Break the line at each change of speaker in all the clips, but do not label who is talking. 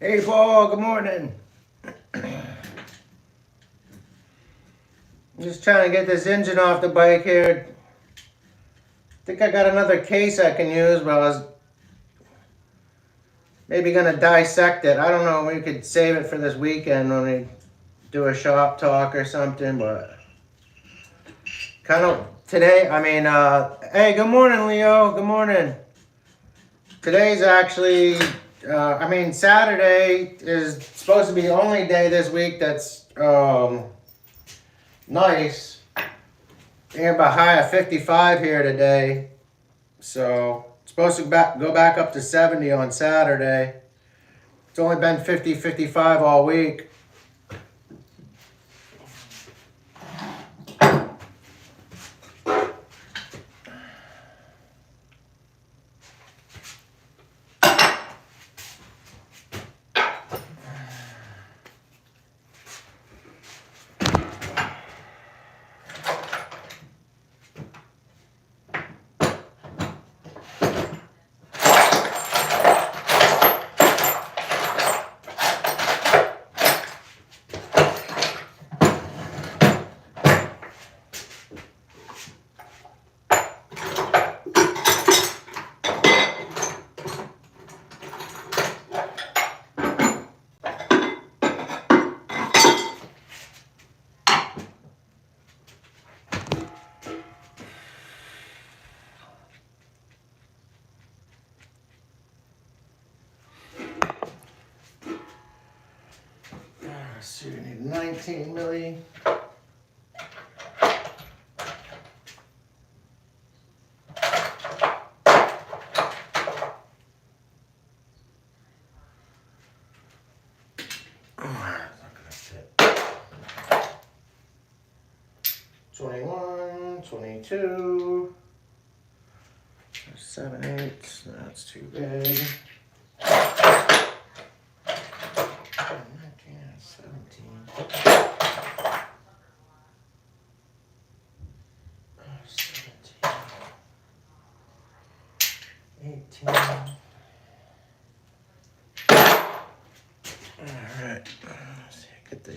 Hey Paul, good morning. I'm just trying to get this engine off the bike here. I think I got another case I can use, but I was maybe gonna dissect it. I don't know, we could save it for this weekend when we do a shop talk or something, but kind of today, hey, good morning, Leo, good morning. Today's actually, Saturday is supposed to be the only day this week that's nice. We have a high of 55 here today, so it's supposed to go back up to 70 on Saturday. It's only been 50, 55 all week. Let's see, we need 19 milli. That's not gonna fit. 21, 22, 7, 8, that's too big. 18. Alright, let's see, get the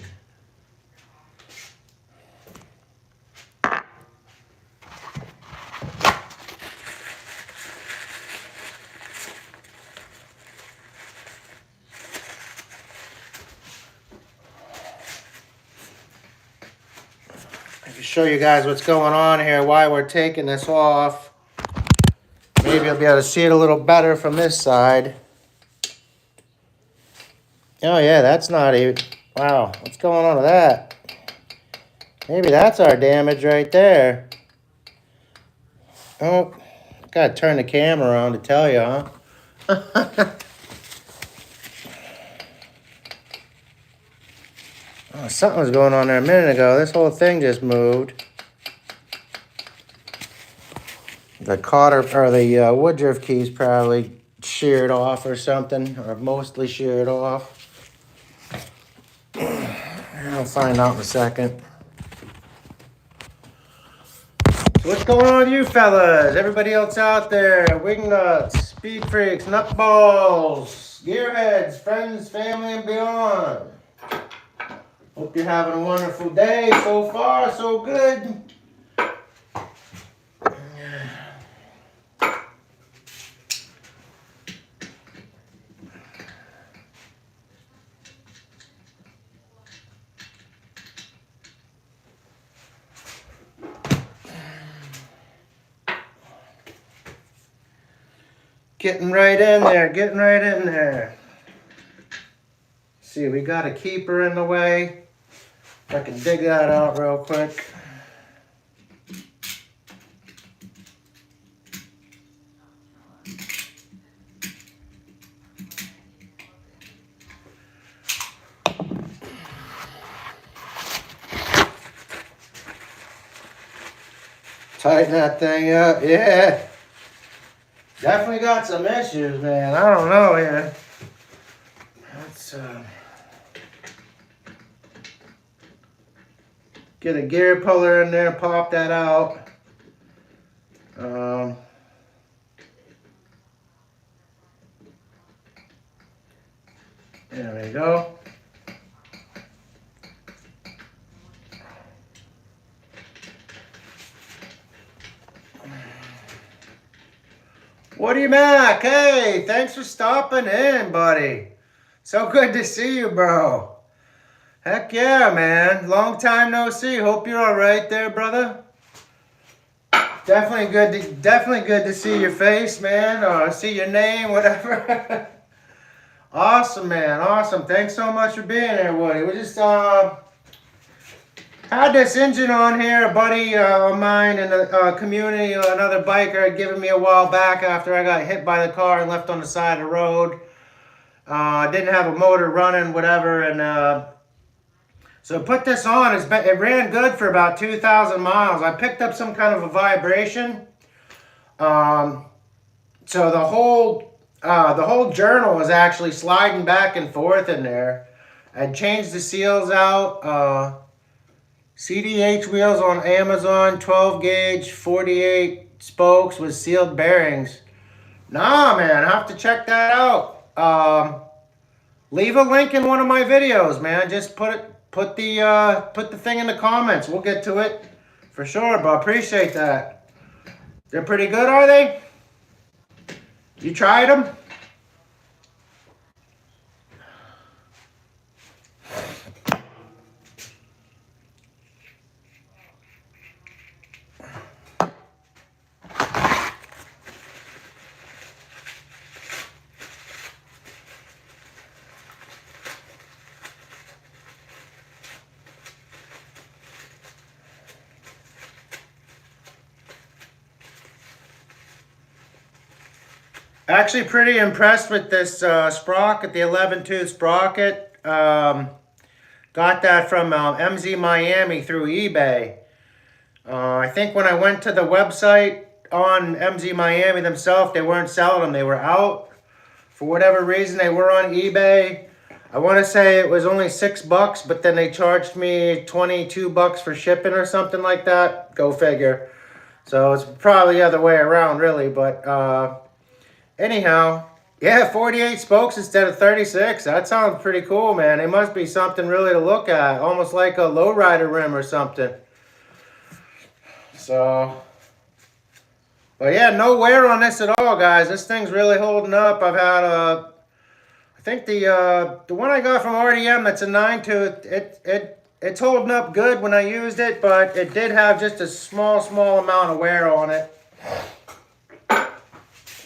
I can show you guys what's going on here, why we're taking this off. Maybe you'll be able to see it a little better from this side. Oh yeah, that's not even, wow, what's going on with that? Maybe that's our damage right there. Oh, gotta turn the camera on to tell you, huh? Oh, something was going on there a minute ago. This whole thing just moved. The cotter or the Woodruff key's probably sheared off or something, or mostly sheared off. I'll find out in a second. So what's going on with you fellas? Everybody else out there, wingnuts, speed freaks, nutballs, gearheads, friends, family, and beyond. Hope you're having a wonderful day. So far, so good. Getting right in there, getting right in there. See, we got a keeper in the way. If I can dig that out real quick. Tighten that thing up, yeah. Definitely got some issues, man. I don't know here. Let's get a gear puller in there, pop that out. There we go. Woody Mac, hey, thanks for stopping in, buddy. So good to see you, bro. Heck yeah, man. Long time no see. Hope you're all right there, brother. Definitely good to see your face, man, or see your name, whatever. Awesome, man. Awesome. Thanks so much for being here, Woody. We just had this engine on here. A buddy of mine in the community, another biker, had given me a while back after I got hit by the car and left on the side of the road. Didn't have a motor running, whatever, and so put this on. It ran good for about 2,000 miles. I picked up some kind of a vibration. So the whole journal was actually sliding back and forth in there. I changed the seals out. CDH wheels on Amazon, 12 gauge, 48 spokes with sealed bearings. Nah, man, I have to check that out. Leave a link in one of my videos, man. Just put the thing in the comments. We'll get to it for sure, but appreciate that. They're pretty good, are they? You tried them? Actually pretty impressed with this sprocket, the 11-tooth sprocket. Got that from MZ Miami through eBay. I think when I went to the website on MZ Miami themselves, they weren't selling them. They were out. For whatever reason, they were on eBay. I want to say it was only $6, but then they charged me $22 for shipping or something like that. Go figure. So it's probably the other way around, really, but... anyhow, yeah, 48 spokes instead of 36. That sounds pretty cool, man. It must be something really to look at. Almost like a lowrider rim or something. So, but yeah, no wear on this at all, guys. This thing's really holding up. I've had I think the one I got from RDM that's a 9-tooth, it's holding up good when I used it, but it did have just a small amount of wear on it.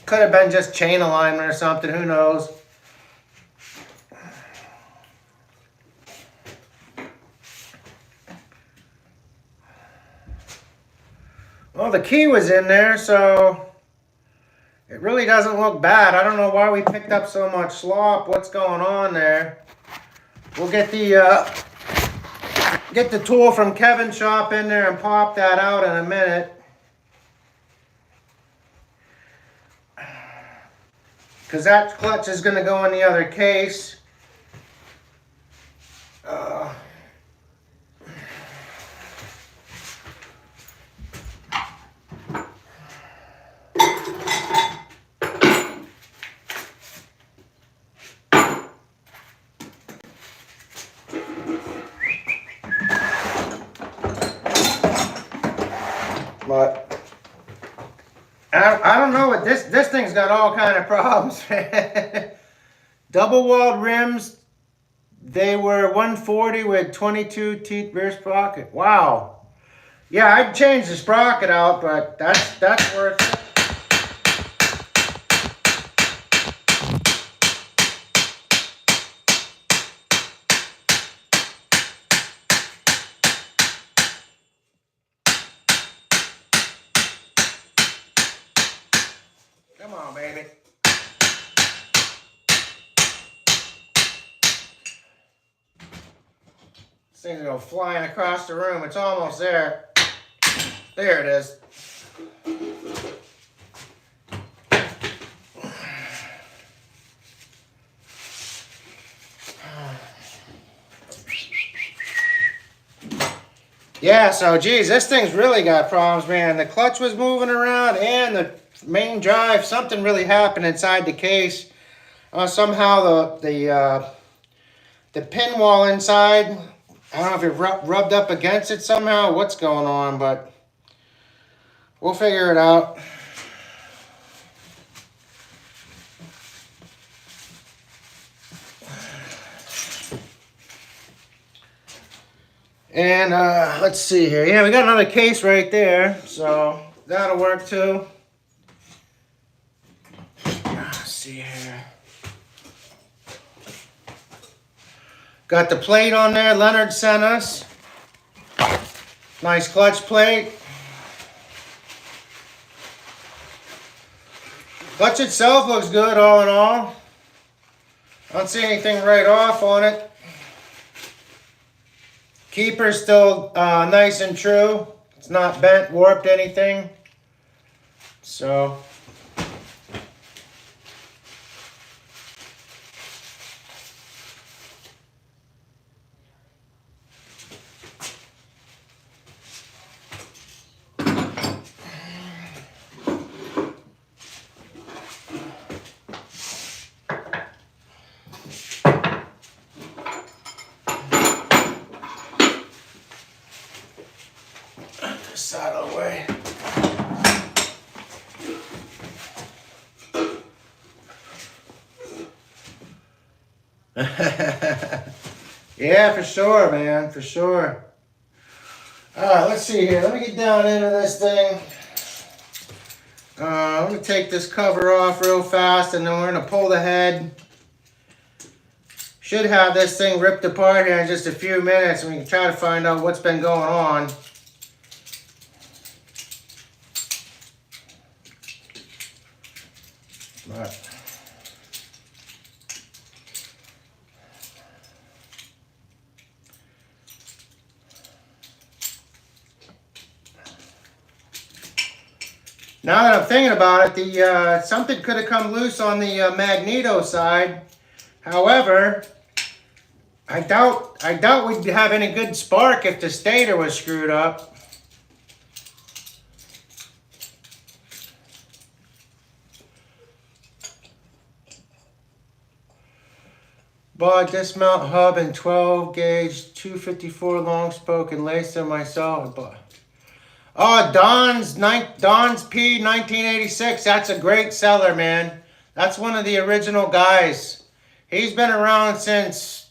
Could have been just chain alignment or something, who knows. Well, the key was in there, so it really doesn't look bad. I don't know why we picked up so much slop. What's going on there? We'll get the tool from Kevin's shop in there and pop that out in a minute. Because that clutch is going to go in the other case. But I don't know what this thing's got all kind of problems. Double walled rims. They were 140 with 22 teeth rear sprocket. Wow. Yeah, I'd change the sprocket out, but that's worth it. Come on, baby. This thing's going flying across the room. It's almost there. There it is. Yeah, so geez, this thing's really got problems, man. The clutch was moving around and the main drive, something really happened inside the case. Somehow the the pin wall inside. I don't know if it rubbed up against it somehow, what's going on, but we'll figure it out. And let's see here. Yeah, we got another case right there, so that'll work too. Let's see here. Got the plate on there Leonard sent us. Nice clutch plate. Clutch itself looks good all in all. I don't see anything right off on it. Keeper's still nice and true. It's not bent, warped, anything. So. This side of the way. Yeah, for sure, man, for sure. All right, let's see here. Let me get down into this thing. I'm going to take this cover off real fast, and then we're going to pull the head. Should have this thing ripped apart here in just a few minutes, and we can try to find out what's been going on. But now that I'm thinking about it, something could have come loose on the magneto side. However, I doubt we'd have any good spark if the stator was screwed up. Bought dismount hub and 12 gauge 254 long spoke and laced them myself. Oh, Don's P 1986. That's a great seller, man. That's one of the original guys. He's been around since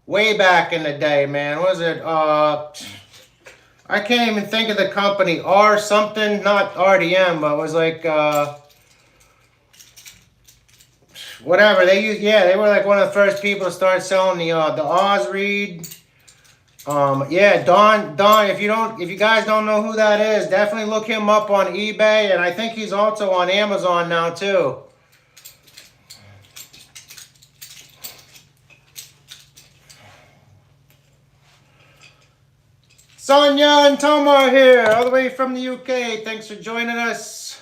way back in the day, man. Was it? I can't even think of the company. R something, not RDM, but it was like whatever they used. Yeah, they were like one of the first people to start selling the Oz Reed. Yeah, Don. If you guys don't know who that is, definitely look him up on eBay, and I think he's also on Amazon now too. Sonia and Tomo here, all the way from the UK. Thanks for joining us.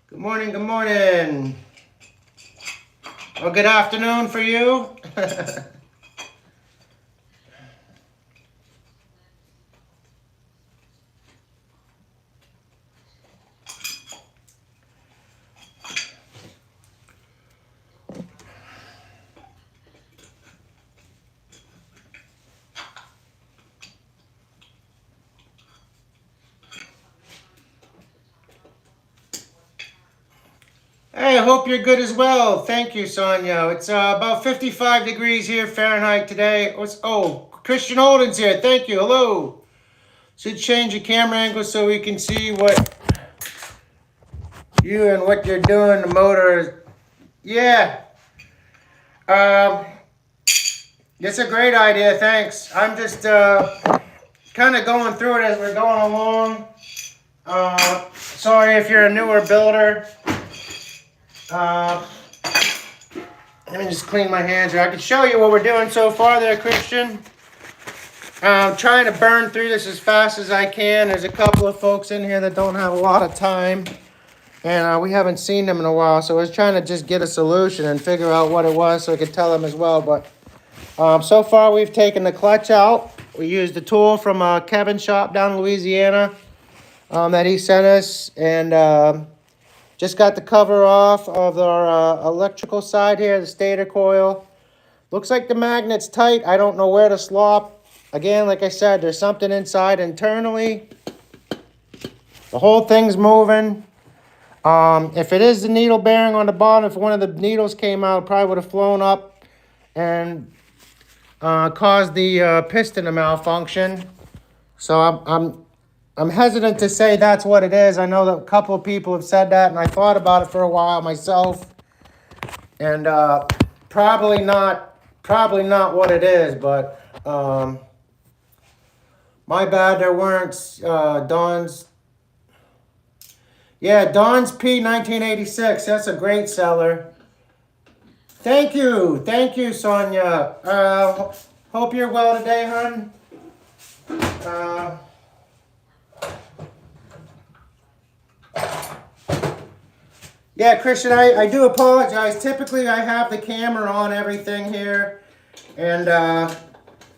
Good morning, good morning. Well, good afternoon for you. Hey, I hope you're good as well. Thank you, Sonia. It's about 55 degrees here Fahrenheit today. Oh, Christian Holden's here. Thank you. Hello. Should change your camera angle so we can see what you and what you're doing. The motor. Yeah. It's a great idea. Thanks. I'm just kind of going through it as we're going along. Sorry if you're a newer builder. Let me just clean my hands here. I can show you what we're doing so far there, Christian. I'm trying to burn through this as fast as I can. There's a couple of folks in here that don't have a lot of time, and we haven't seen them in a while, so I was trying to just get a solution and figure out what it was so I could tell them as well. But so far we've taken the clutch out. We used a tool from Kevin's shop down in Louisiana that he sent us, and just got the cover off of our electrical side here, the stator coil. Looks like the magnet's tight. I don't know where to slop. Again, like I said, there's something inside internally. The whole thing's moving. If it is the needle bearing on the bottom, if one of the needles came out, it probably would have flown up and caused the piston to malfunction. So I'm hesitant to say that's what it is. I know that a couple of people have said that, and I thought about it for a while myself. And probably not what it is, but my bad, there weren't Dawn's. Yeah, Dawn's P 1986. That's a great seller. Thank you, Sonia. Hope you're well today, hon. Yeah, Christian, I do apologize. Typically, I have the camera on everything here and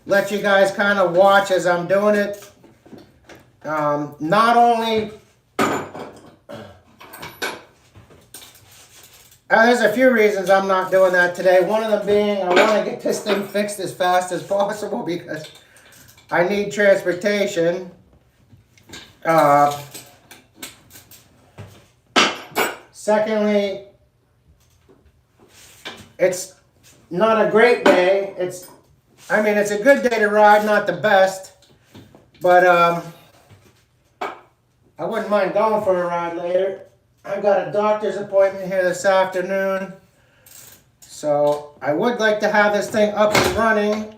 let you guys kind of watch as I'm doing it. Not only... there's a few reasons I'm not doing that today. One of them being I want to get this thing fixed as fast as possible because I need transportation. Secondly, it's not a great day. It's a good day to ride, not the best. But I wouldn't mind going for a ride later. I've got a doctor's appointment here this afternoon. So I would like to have this thing up and running.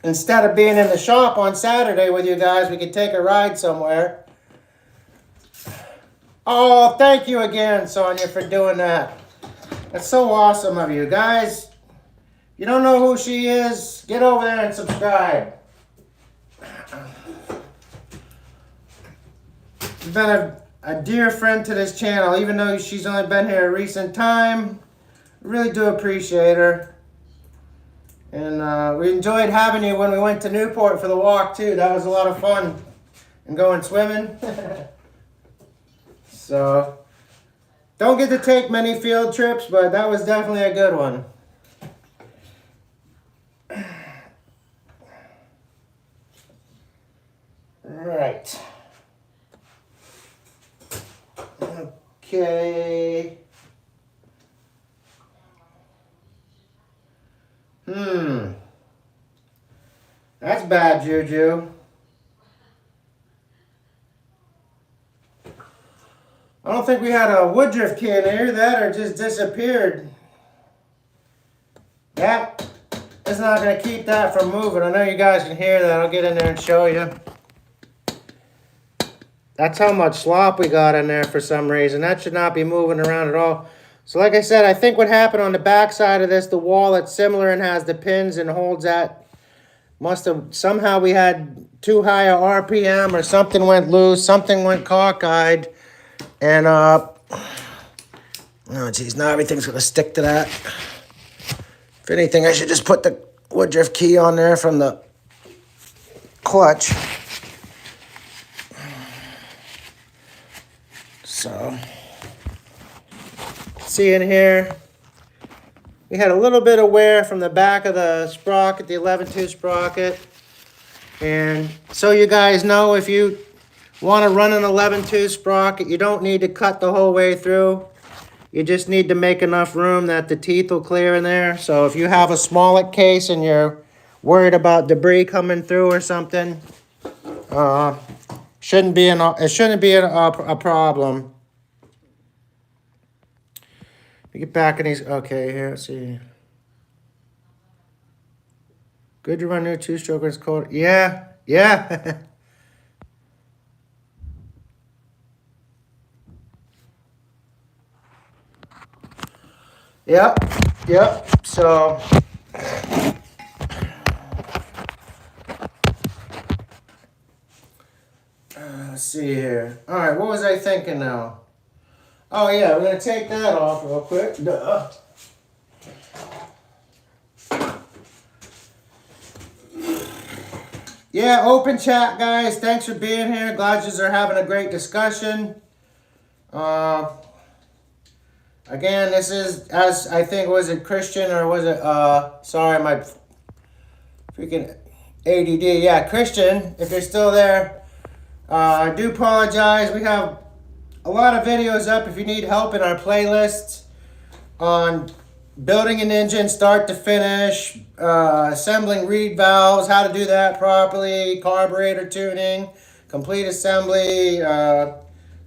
Instead of being in the shop on Saturday with you guys, we could take a ride somewhere. Oh, thank you again, Sonia, for doing that. That's so awesome of you. Guys, if you don't know who she is, get over there and subscribe. She's been a dear friend to this channel, even though she's only been here a recent time. I really do appreciate her. And we enjoyed having you when we went to Newport for the walk, too. That was a lot of fun. And going swimming. So, don't get to take many field trips, but that was definitely a good one. Right. Okay. That's bad juju. I don't think we had a Woodruff key in here. That or just disappeared. That is not going to keep that from moving. I know you guys can hear that. I'll get in there and show you. That's how much slop we got in there for some reason. That should not be moving around at all. So like I said, I think what happened on the back side of this, the wall that's similar and has the pins and holds that, must have, somehow we had too high a RPM or something went loose, something went cockeyed. And, oh geez, now everything's going to stick to that. If anything, I should just put the Woodruff key on there from the clutch. So, see in here, we had a little bit of wear from the back of the sprocket, the 11-2 sprocket. And so you guys know, if you want to run an 11-2 sprocket, you don't need to cut the whole way through. You just need to make enough room that the teeth will clear in there. So if you have a smallet case and you're worried about debris coming through or something, it shouldn't be a problem. We get back in these. Okay, here, let's see. Good to run new two-stroke when it's cold. Yeah. Yep. So, let's see here. All right, what was I thinking now? Oh, yeah, we're going to take that off real quick. Duh. Yeah, open chat, guys. Thanks for being here. Glad you are having a great discussion. Again, this is, as I think, was it Christian or was it, sorry, my freaking ADD. Yeah, Christian, if you're still there, I do apologize. We have a lot of videos up if you need help in our playlists on building an engine start to finish, assembling reed valves, how to do that properly, carburetor tuning, complete assembly,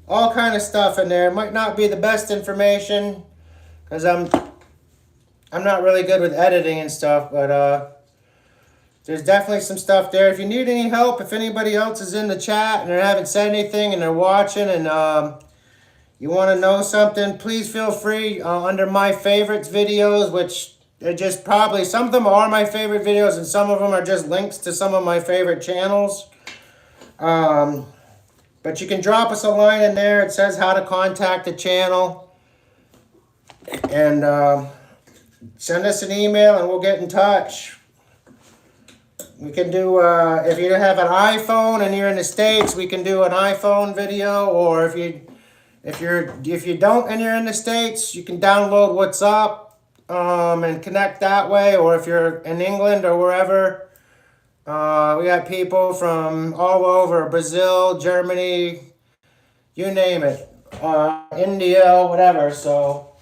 all kind of stuff in there. It might not be the best information because I'm not really good with editing and stuff, but there's definitely some stuff there. If you need any help, if anybody else is in the chat and they haven't said anything and they're watching and you want to know something, please feel free under my favorites videos, which are just probably, some of them are my favorite videos and some of them are just links to some of my favorite channels. But you can drop us a line in there. It says how to contact the channel. And send us an email and we'll get in touch. We can do, if you have an iPhone and you're in the States, we can do an iPhone video. Or if you don't and you're in the States, you can download WhatsApp and connect that way. Or if you're in England or wherever, we got people from all over, Brazil, Germany, you name it, India, whatever. So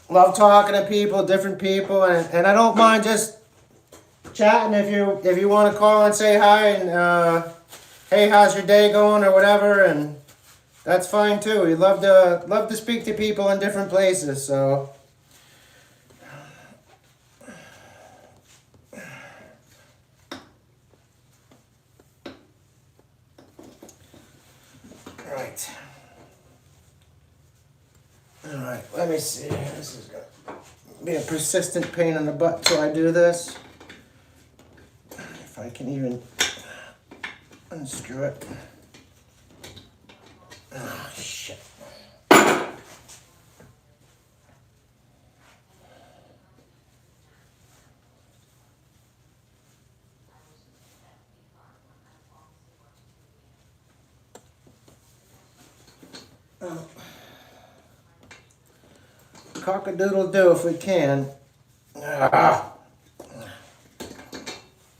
love talking to people, different people, and I don't mind just chatting if you want to call and say hi and hey, how's your day going or whatever, and that's fine too. We love to speak to people in different places. So. All right, let me see. This is going to be a persistent pain in the butt till I do this. If I can even unscrew it. Oh, shit. Cock-a-doodle-doo if we can. Ah.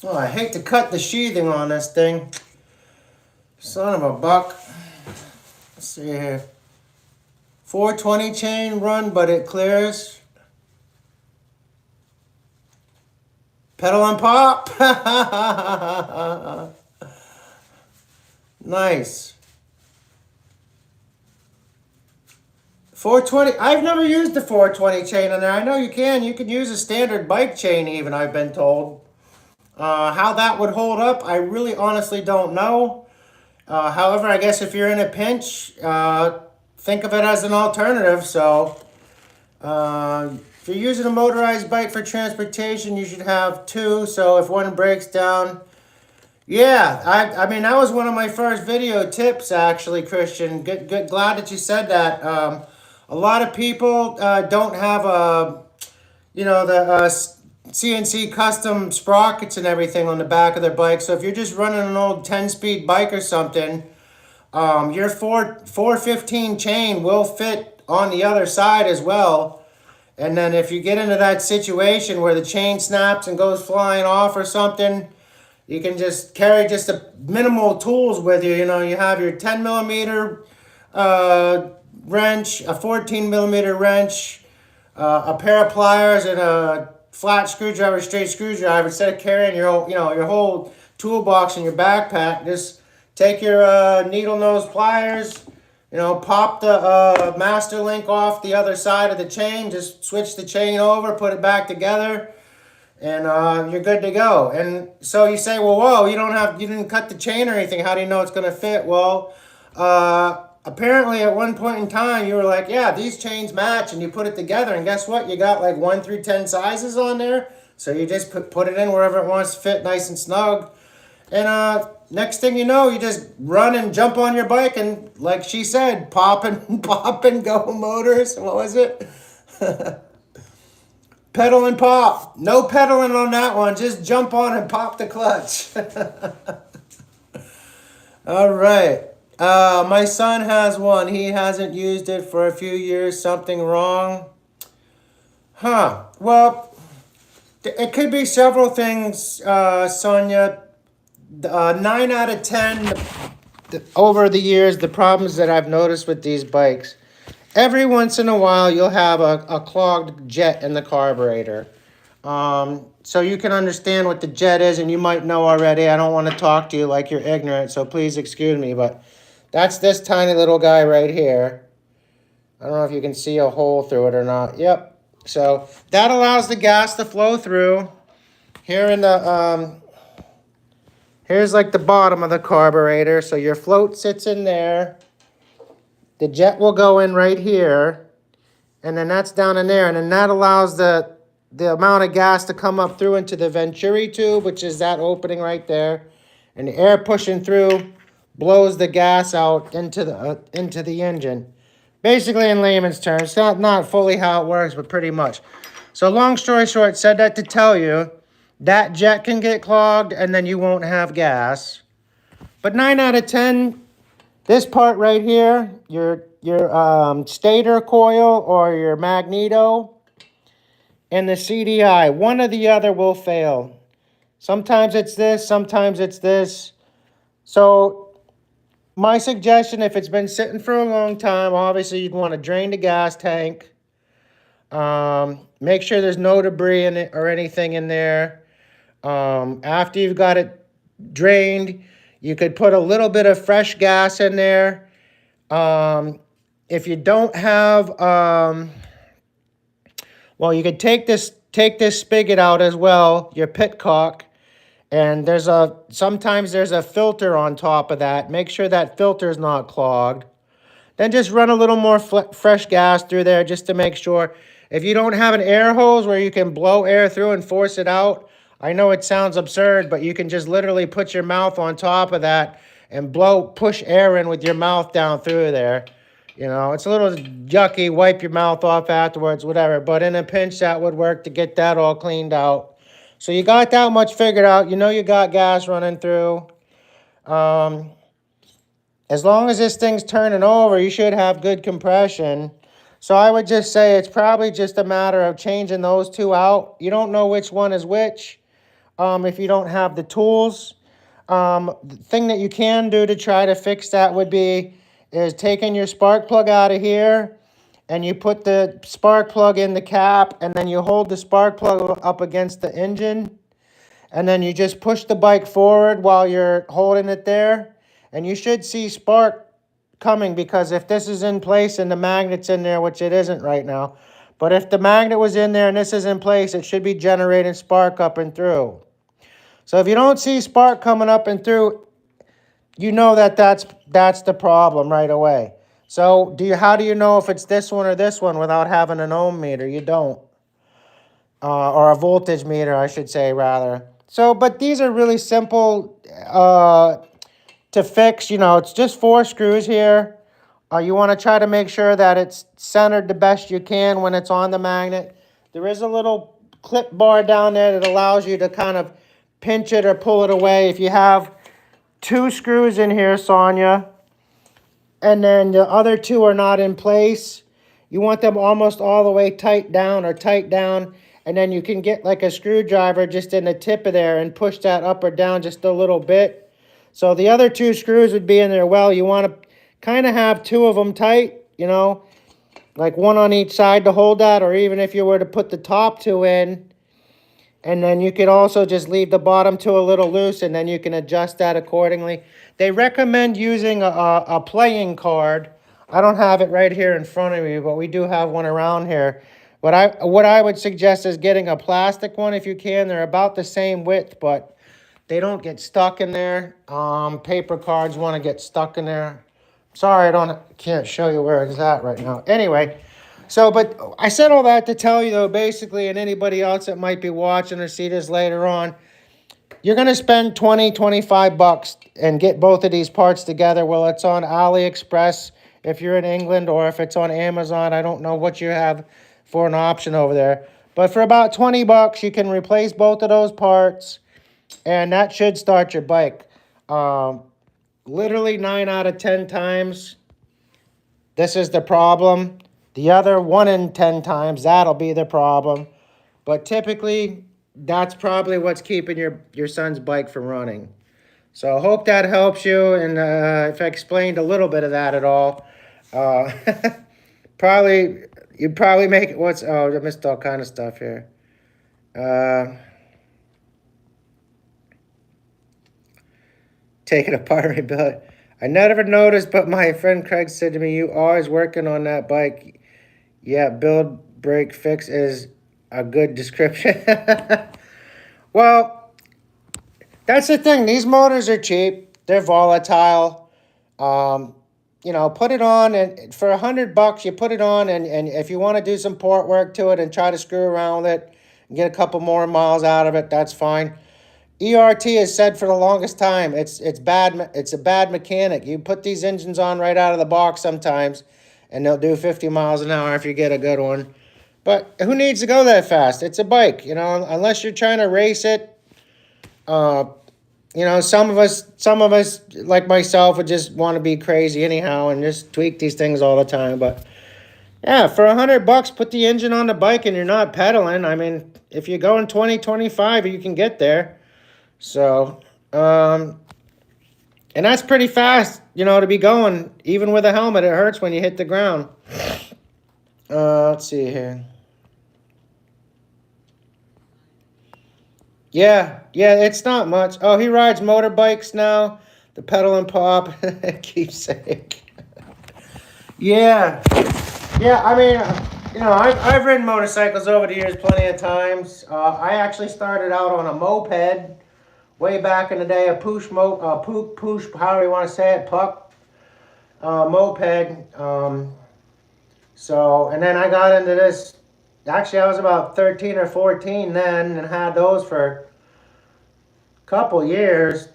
Oh, I hate to cut the sheathing on this thing. Son of a buck. Let's see here. 420 chain run, but it clears. Pedal and pop. Nice. 420. I've never used the 420 chain in there. I know you can. You can use a standard bike chain even, I've been told. How that would hold up, I really honestly don't know. However, I guess if you're in a pinch, think of it as an alternative. So if you're using a motorized bike for transportation, you should have two. So if one breaks down, yeah, I mean, that was one of my first video tips, actually, Christian. Good, glad that you said that. A lot of people don't have the CNC custom sprockets and everything on the back of their bike. So if you're just running an old 10-speed bike or something, your 415 chain will fit on the other side as well. And then if you get into that situation where the chain snaps and goes flying off or something, you can just carry just a minimal tools with you. You know, you have your 10 millimeter wrench, a 14 millimeter wrench, a pair of pliers, and a flat screwdriver, straight screwdriver. Instead of carrying your whole toolbox in your backpack, just take your needle nose pliers. Pop the master link off the other side of the chain. Just switch the chain over, put it back together, and you're good to go. And so you say, well, whoa, you didn't cut the chain or anything. How do you know it's going to fit? Well, apparently at one point in time you were like, yeah, these chains match, and you put it together, and guess what? You got like 1 through 10 sizes on there. So you just put it in wherever it wants to fit, nice and snug. And next thing you know, you just run and jump on your bike, and like she said, pop and go motors. What was it? Pedal and pop. No pedaling on that one. Just jump on and pop the clutch. All right. My son has one. He hasn't used it for a few years. Something wrong? Huh. Well, it could be several things, Sonia. 9 out of 10 over the years, the problems that I've noticed with these bikes. Every once in a while, you'll have a clogged jet in the carburetor. So you can understand what the jet is, and you might know already. I don't want to talk to you like you're ignorant, so please excuse me, but that's this tiny little guy right here. I don't know if you can see a hole through it or not. Yep. So that allows the gas to flow through. Here in the here's like the bottom of the carburetor. So your float sits in there. The jet will go in right here, and then that's down in there, and then that allows the amount of gas to come up through into the venturi tube, which is that opening right there, and the air pushing through blows the gas out into the engine. Basically, in layman's terms, it's not fully how it works, but pretty much. So long story short, said that to tell you that jet can get clogged, and then you won't have gas. But 9 out of 10. This part right here, your stator coil or your magneto and the CDI, one or the other will fail. Sometimes it's this, sometimes it's this. So my suggestion, if it's been sitting for a long time, obviously you'd want to drain the gas tank. Make sure there's no debris in it or anything in there. After you've got it drained, you could put a little bit of fresh gas in there. If you don't have, well, you could take this spigot out as well, your pitcock, and sometimes there's a filter on top of that. Make sure that filter is not clogged. Then just run a little more fresh gas through there just to make sure. If you don't have an air hose where you can blow air through and force it out, I know it sounds absurd, but you can just literally put your mouth on top of that and push air in with your mouth down through there. You know, it's a little yucky. Wipe your mouth off afterwards, whatever. But in a pinch, that would work to get that all cleaned out. So you got that much figured out. You know you got gas running through. As long as this thing's turning over, you should have good compression. So I would just say it's probably just a matter of changing those two out. You don't know which one is which if you don't have the tools. The thing that you can do to try to fix that would be is taking your spark plug out of here, and you put the spark plug in the cap, and then you hold the spark plug up against the engine, and then you just push the bike forward while you're holding it there, and you should see spark coming, because if this is in place and the magnet's in there, which it isn't right now, but if the magnet was in there and this is in place, it should be generating spark up and through. So if you don't see spark coming up and through, you know that's the problem right away. So how do you know if it's this one or this one without having an ohm meter? You don't. Or a voltage meter, I should say, rather. So, but these are really simple to fix. You know, it's just 4 screws here. You want to try to make sure that it's centered the best you can when it's on the magnet. There is a little clip bar down there that allows you to kind of pinch it or pull it away. If you have 2 screws in here, Sonia, and then the other 2 are not in place, you want them almost all the way tight down, and then you can get like a screwdriver just in the tip of there and push that up or down just a little bit. So the other 2 screws would be in there. Well, you want to kind of have 2 of them tight, you know, like one on each side to hold that, or even if you were to put the top 2 in, and then you could also just leave the bottom 2 a little loose, and then you can adjust that accordingly. They recommend using a playing card. I don't have it right here in front of me, but we do have one around here. But what I would suggest is getting a plastic one if you can. They're about the same width, but they don't get stuck in there. Paper cards want to get stuck in there. Sorry, can't show you where it's at right now. Anyway. So, but I said all that to tell you, though, basically, and anybody else that might be watching or see this later on, you're going to spend $20, $25 and get both of these parts together. Well, it's on AliExpress if you're in England, or if it's on Amazon. I don't know what you have for an option over there. But for about $20, you can replace both of those parts, and that should start your bike. literally 9 out of 10 times, this is the problem. The other 1 in 10 times, that'll be the problem. But typically, that's probably what's keeping your son's bike from running. So I hope that helps you, and if I explained a little bit of that at all. Uh, you'd probably make it, I missed all kind of stuff here. Take it apart and rebuild it. I never noticed, but my friend Craig said to me, "You always working on that bike." Yeah, build, break, fix is a good description. Well, that's the thing. These motors are cheap. They're volatile. Put it on, and for $100, you put it on, and if you want to do some port work to it and try to screw around with it and get a couple more miles out of it, that's fine. ERT has said for the longest time it's bad. It's a bad mechanic. You put these engines on right out of the box sometimes, and they'll do 50 miles an hour if you get a good one. But who needs to go that fast? It's a bike, unless you're trying to race it. Some of us like myself would just want to be crazy anyhow and just tweak these things all the time. But yeah, for $100, put the engine on the bike and you're not pedaling. I mean, if you're going 20, 25, you can get there. So, and that's pretty fast, to be going. Even with a helmet, it hurts when you hit the ground. Let's see here. Yeah, it's not much. Oh, he rides motorbikes now. The pedal and pop. Keepsake. Yeah. I mean, I've ridden motorcycles over the years plenty of times. I actually started out on a moped. Way back in the day, a push, however you want to say it, puck, moped. And then I got into this. Actually, I was about 13 or 14 then, and had those for a couple years.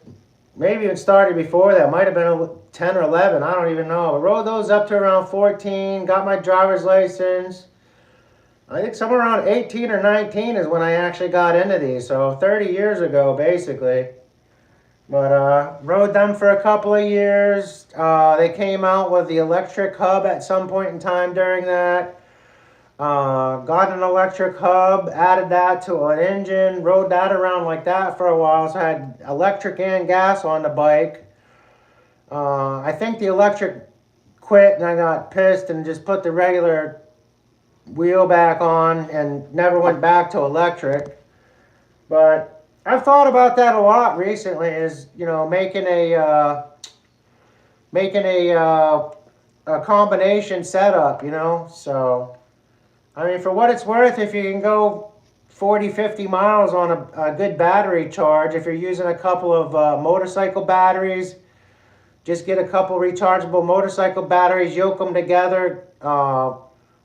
Maybe even started before that. Might have been 10 or 11. I don't even know. I rode those up to around 14. Got my driver's license. I think somewhere around 18 or 19 is when I actually got into these. So 30 years ago, basically. But rode them for a couple of years. They came out with the electric hub at some point in time during that. Got an electric hub, added that to an engine, rode that around like that for a while. So I had electric and gas on the bike. I think the electric quit and I got pissed and just put the regular wheel back on and never went back to electric. But I've thought about that a lot recently, is making a combination setup, so I mean, for what it's worth, if you can go 40, 50 miles on a good battery charge, if you're using a couple of motorcycle batteries, just get a couple rechargeable motorcycle batteries, yoke them together.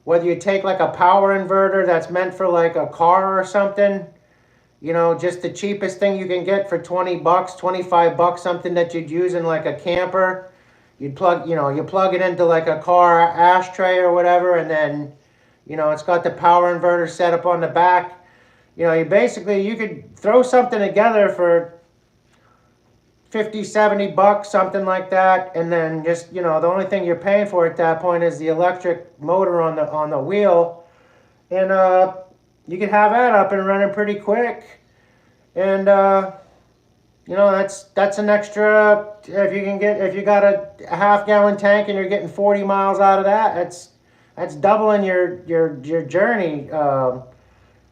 Whether you take like a power inverter that's meant for like a car or something, just the cheapest thing you can get for $20, $25, something that you'd use in like a camper. You plug it into like a car ashtray or whatever, and then, it's got the power inverter set up on the back. You could throw something together for $50, $70, something like that, and then just, the only thing you're paying for at that point is the electric motor on the wheel, and you can have that up and running pretty quick, and that's an extra. If you got a half-gallon tank and you're getting 40 miles out of that, that's doubling your journey. So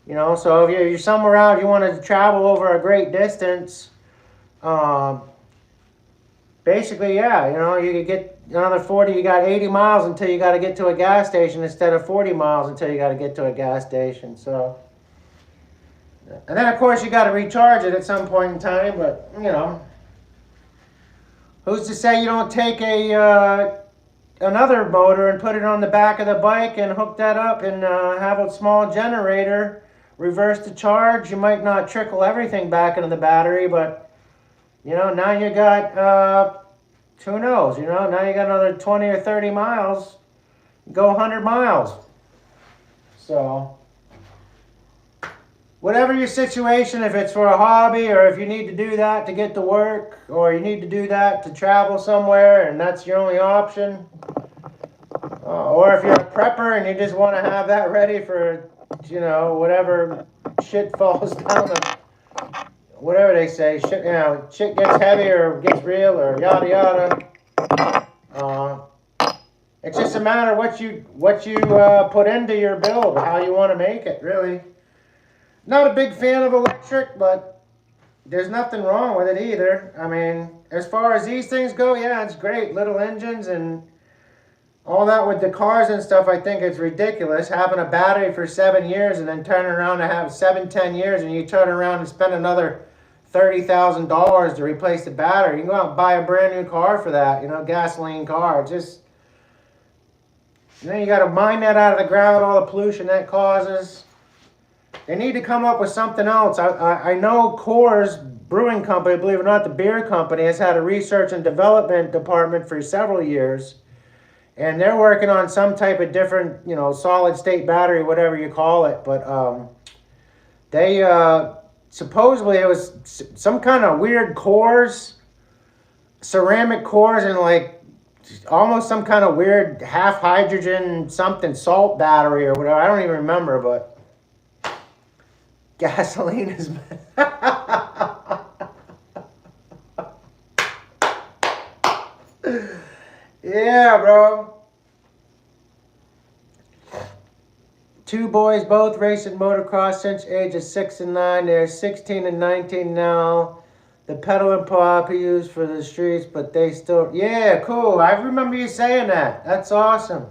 if you're somewhere out, you want to travel over a great distance. Basically, yeah, you could get another 40. You got 80 miles until you got to get to a gas station instead of 40 miles until you got to get to a gas station. So, and then of course you got to recharge it at some point in time. But who's to say you don't take another motor and put it on the back of the bike and hook that up and have a small generator reverse the charge? You might not trickle everything back into the battery, but now you got, who knows, now you got another 20 or 30 miles, go 100 miles. So, whatever your situation, if it's for a hobby or if you need to do that to get to work or you need to do that to travel somewhere and that's your only option, or if you're a prepper and you just want to have that ready for, you know, whatever shit falls down the, whatever they say, shit, you know, shit gets heavy or gets real or yada yada. It's just a matter of what you put into your build, how you want to make it, really. Not a big fan of electric, but there's nothing wrong with it either. I mean, as far as these things go, yeah, it's great. Little engines and all that with the cars and stuff, I think it's ridiculous. Having a battery for 7 years and then turning around to have 10 years and you turn around and spend another $30,000 to replace the battery. You can go out and buy a brand new car for that, you know, gasoline car. Just, you know, you got to mine that out of the ground, all the pollution that causes. They need to come up with something else. I know Coors Brewing Company, believe it or not, the beer company, has had a research and development department for several years. And they're working on some type of different, you know, solid state battery, whatever you call it. But they, supposedly it was some kind of weird cores, ceramic cores, and like almost some kind of weird half hydrogen something salt battery or whatever. I don't even remember, but gasoline is... Yeah, bro. Two boys, both racing motocross since ages 6 and 9. They're 16 and 19 now. The pedal and pop he used for the streets, but they still... Yeah, cool. I remember you saying that. That's awesome.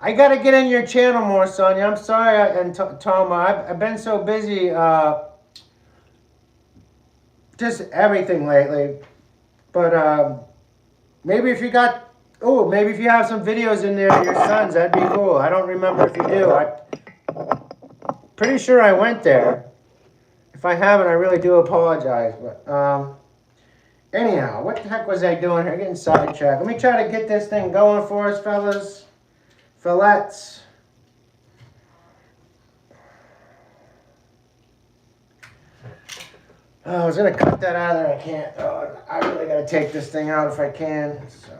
I got to get in your channel more, Sonia. I'm sorry, and Toma. I've been so busy, just everything lately. But maybe if you got... Oh, maybe if you have some videos in there of your sons, that'd be cool. I don't remember if you do. I'm pretty sure I went there. If I haven't, I really do apologize. But anyhow, what the heck was I doing here? Getting sidetracked. Let me try to get this thing going for us, fellas. Fillettes. Oh, I was going to cut that out of there. I can't. Oh, I really got to take this thing out if I can. So...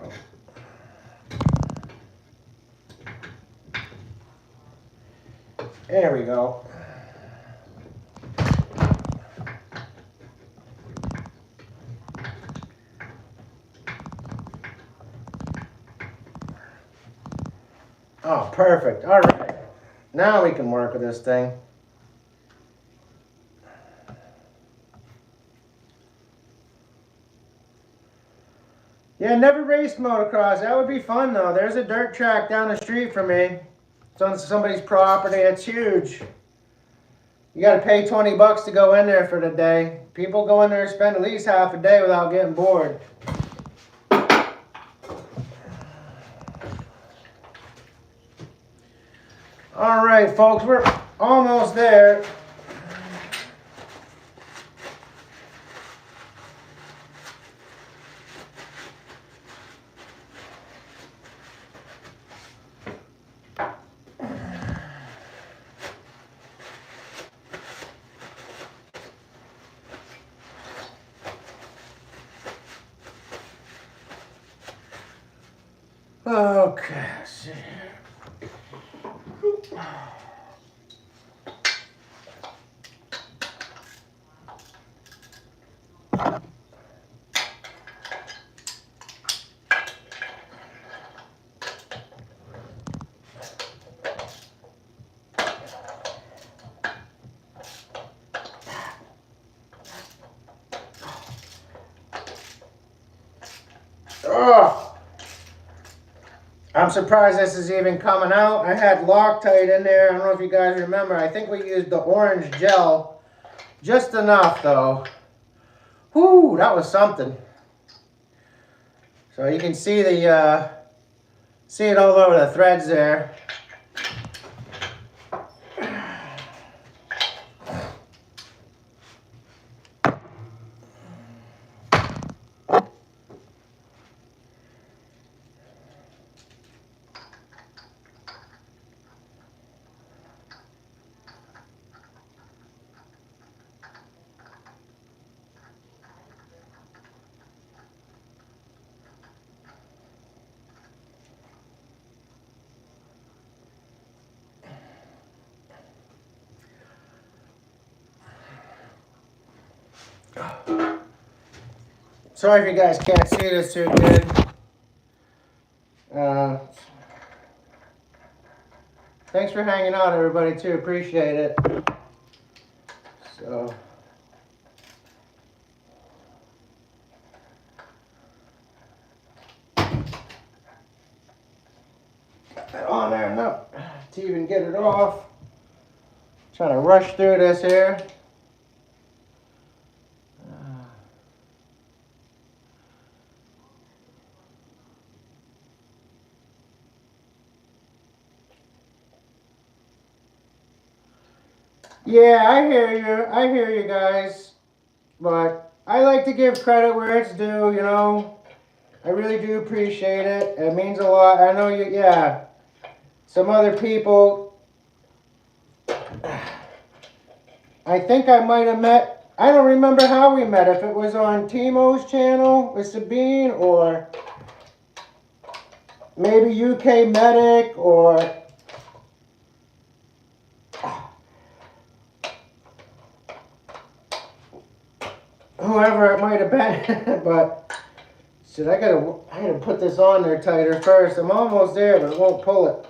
There we go. Oh, perfect. All right. Now we can work with this thing. Yeah, never raced motocross. That would be fun, though. There's a dirt track down the street from me. It's on somebody's property. It's huge. You got to pay 20 bucks to go in there for the day. People go in there and spend at least half a day without getting bored. All right, folks, we're almost there. Okay. Oh. I'm surprised this is even coming out. I had Loctite in there. I don't know if you guys remember. I think we used the orange gel. Just enough, though. Whoo, that was something. So you can see the see it all over the threads there. Sorry if you guys can't see this too good. Thanks for hanging out, everybody, too. Appreciate it. So. Got that on there enough to even get it off. Trying to rush through this here. Yeah, I hear you guys, but I like to give credit where it's due, you know. I really do appreciate it. It means a lot. I know you, yeah. Some other people, I think I might have met, I don't remember how we met, if it was on Timo's channel with Sabine, or maybe UK Medic, or whoever it might have been, but shit, I gotta put this on there tighter first. I'm almost there, but it won't pull it.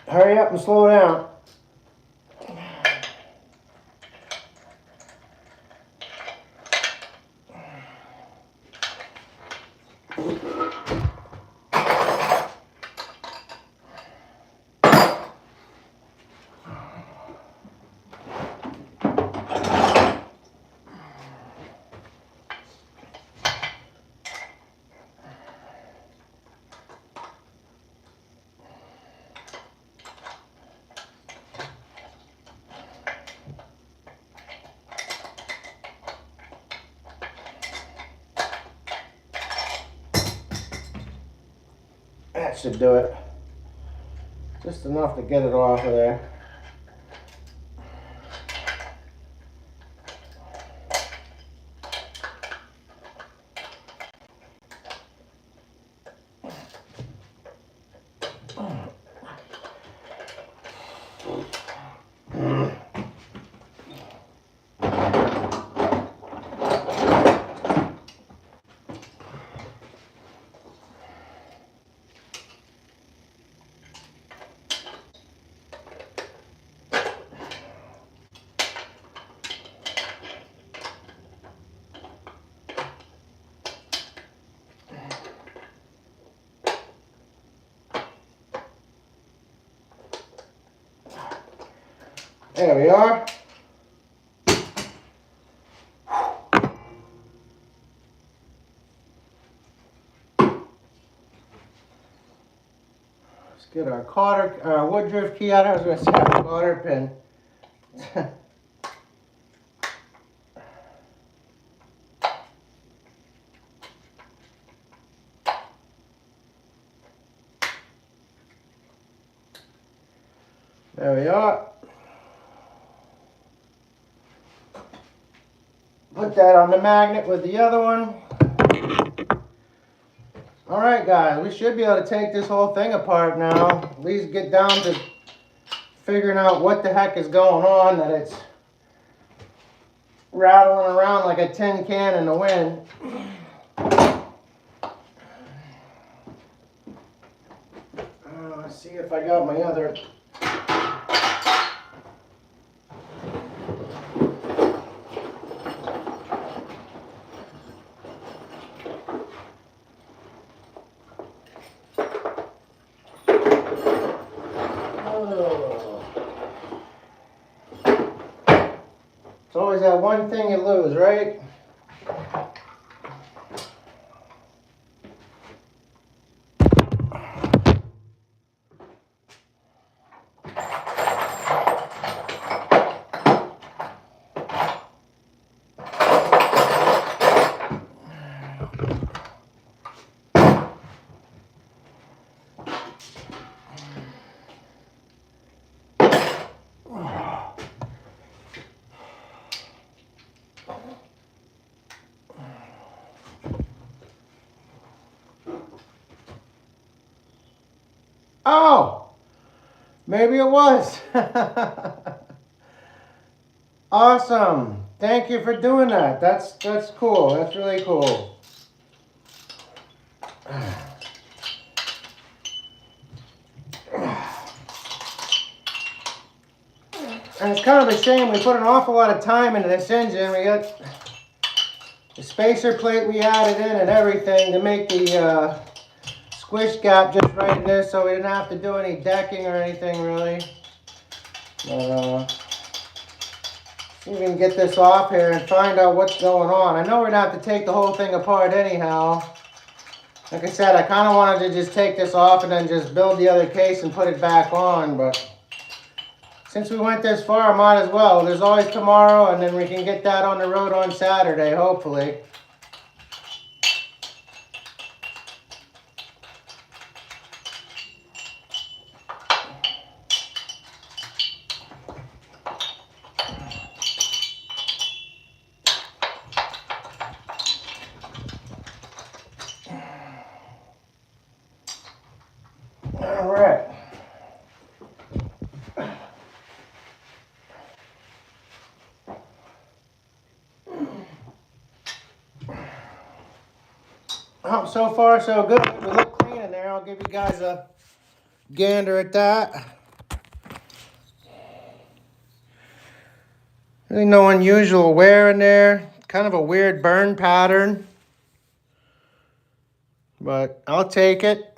Hurry up and slow down. That should do it. Just enough to get it off of there. There we are. Let's get our Woodruff key out. I was going to say our cotter pin. There we are. Put that on the magnet with the other one. Alright guys, we should be able to take this whole thing apart now. At least get down to figuring out what the heck is going on, that it's rattling around like a tin can in the wind. Let's see if I got my other... It's always that one thing you lose, right? Oh, maybe it was. Awesome. Thank you for doing that. That's cool. That's really cool. And it's kind of a shame. We put an awful lot of time into this engine. We got the spacer plate we added in and everything to make the squish gap just right in this, so we didn't have to do any decking or anything really. See if we can get this off here and find out what's going on. I know we're gonna have to take the whole thing apart anyhow. Like I said, I kind of wanted to just take this off and then just build the other case and put it back on, but since we went this far, I might as well. There's always tomorrow, and then we can get that on the road on Saturday, hopefully. All right. Oh, so far so good. We look clean in there. I'll give you guys a gander at that. Really no unusual wear in there. Kind of a weird burn pattern, but I'll take it.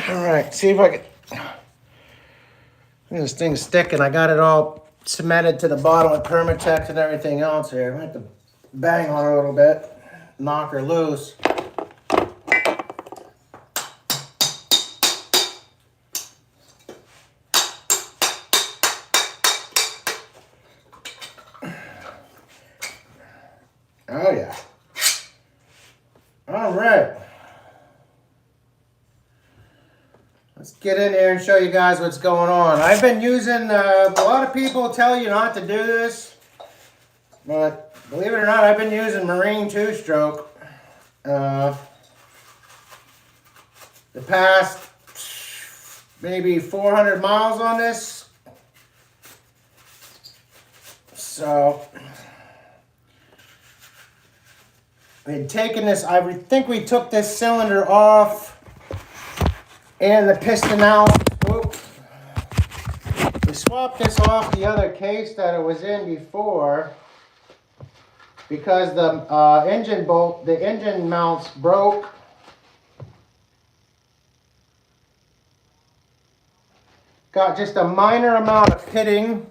All right, see if I can. This thing's sticking. I got it all cemented to the bottom with Permatex and everything else here. I have to bang on her a little bit, knock her loose. Oh yeah. All right. Let's get in here and show you guys what's going on. I've been using, a lot of people tell you not to do this, but believe it or not, I've been using Marine 2-stroke. The past maybe 400 miles on this. So, we had taken this, I think we took this cylinder off and the piston out. Whoop. We swapped this off the other case that it was in before because the engine bolt, the engine mounts broke. Got just a minor amount of pitting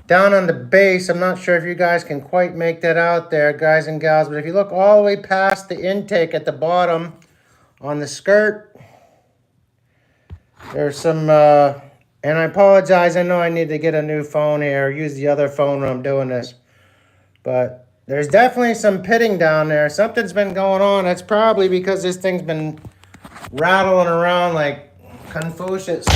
down on the base. I'm not sure if you guys can quite make that out there, guys and gals, but if you look all the way past the intake at the bottom on the skirt, there's some, and I apologize, I know I need to get a new phone here, or use the other phone when I'm doing this, but there's definitely some pitting down there. Something's been going on. That's probably because this thing's been rattling around like Confucius.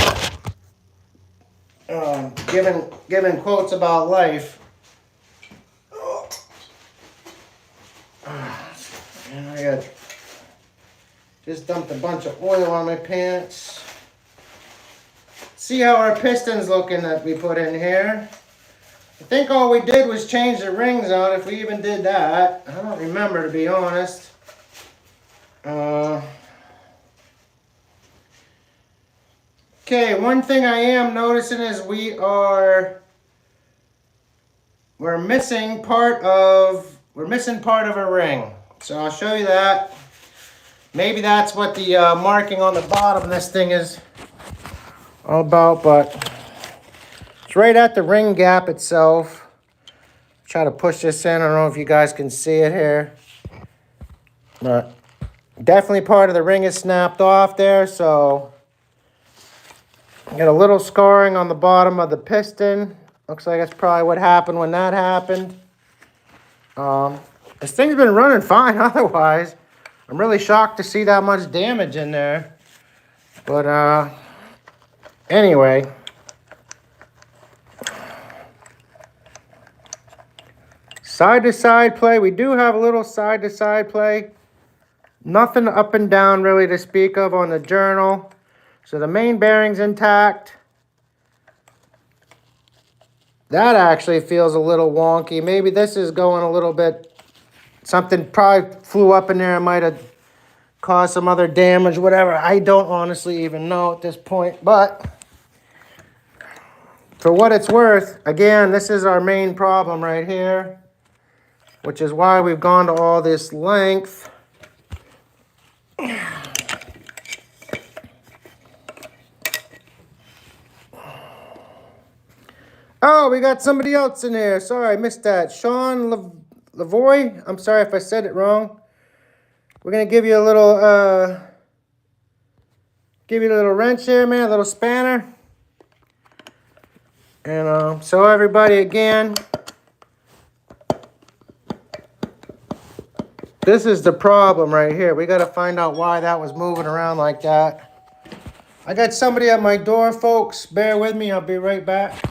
Giving quotes about life. And I got just dumped a bunch of oil on my pants. See how our piston's looking that we put in here. I think all we did was change the rings out, if we even did that. I don't remember, to be honest. Okay, one thing I am noticing is we're missing part of a ring. So I'll show you that. Maybe that's what the marking on the bottom of this thing is all about, but it's right at the ring gap itself. Try to push this in. I don't know if you guys can see it here, but definitely part of the ring is snapped off there, so got a little scarring on the bottom of the piston. Looks like that's probably what happened when that happened. This thing's been running fine otherwise. I'm really shocked to see that much damage in there. But anyway. Side-to-side play. We do have a little side-to-side play. Nothing up and down really to speak of on the journal. So the main bearing's intact. That actually feels a little wonky. Maybe this is going a little bit, something probably flew up in there and might have caused some other damage, whatever. I don't honestly even know at this point, but for what it's worth, again, this is our main problem right here, which is why we've gone to all this length. Oh, we got somebody else in there. Sorry, I missed that. Sean Lavoy. I'm sorry if I said it wrong. We're gonna give you a little wrench here, man, a little spanner. And so everybody, again, this is the problem right here. We gotta find out why that was moving around like that. I got somebody at my door, folks. Bear with me, I'll be right back.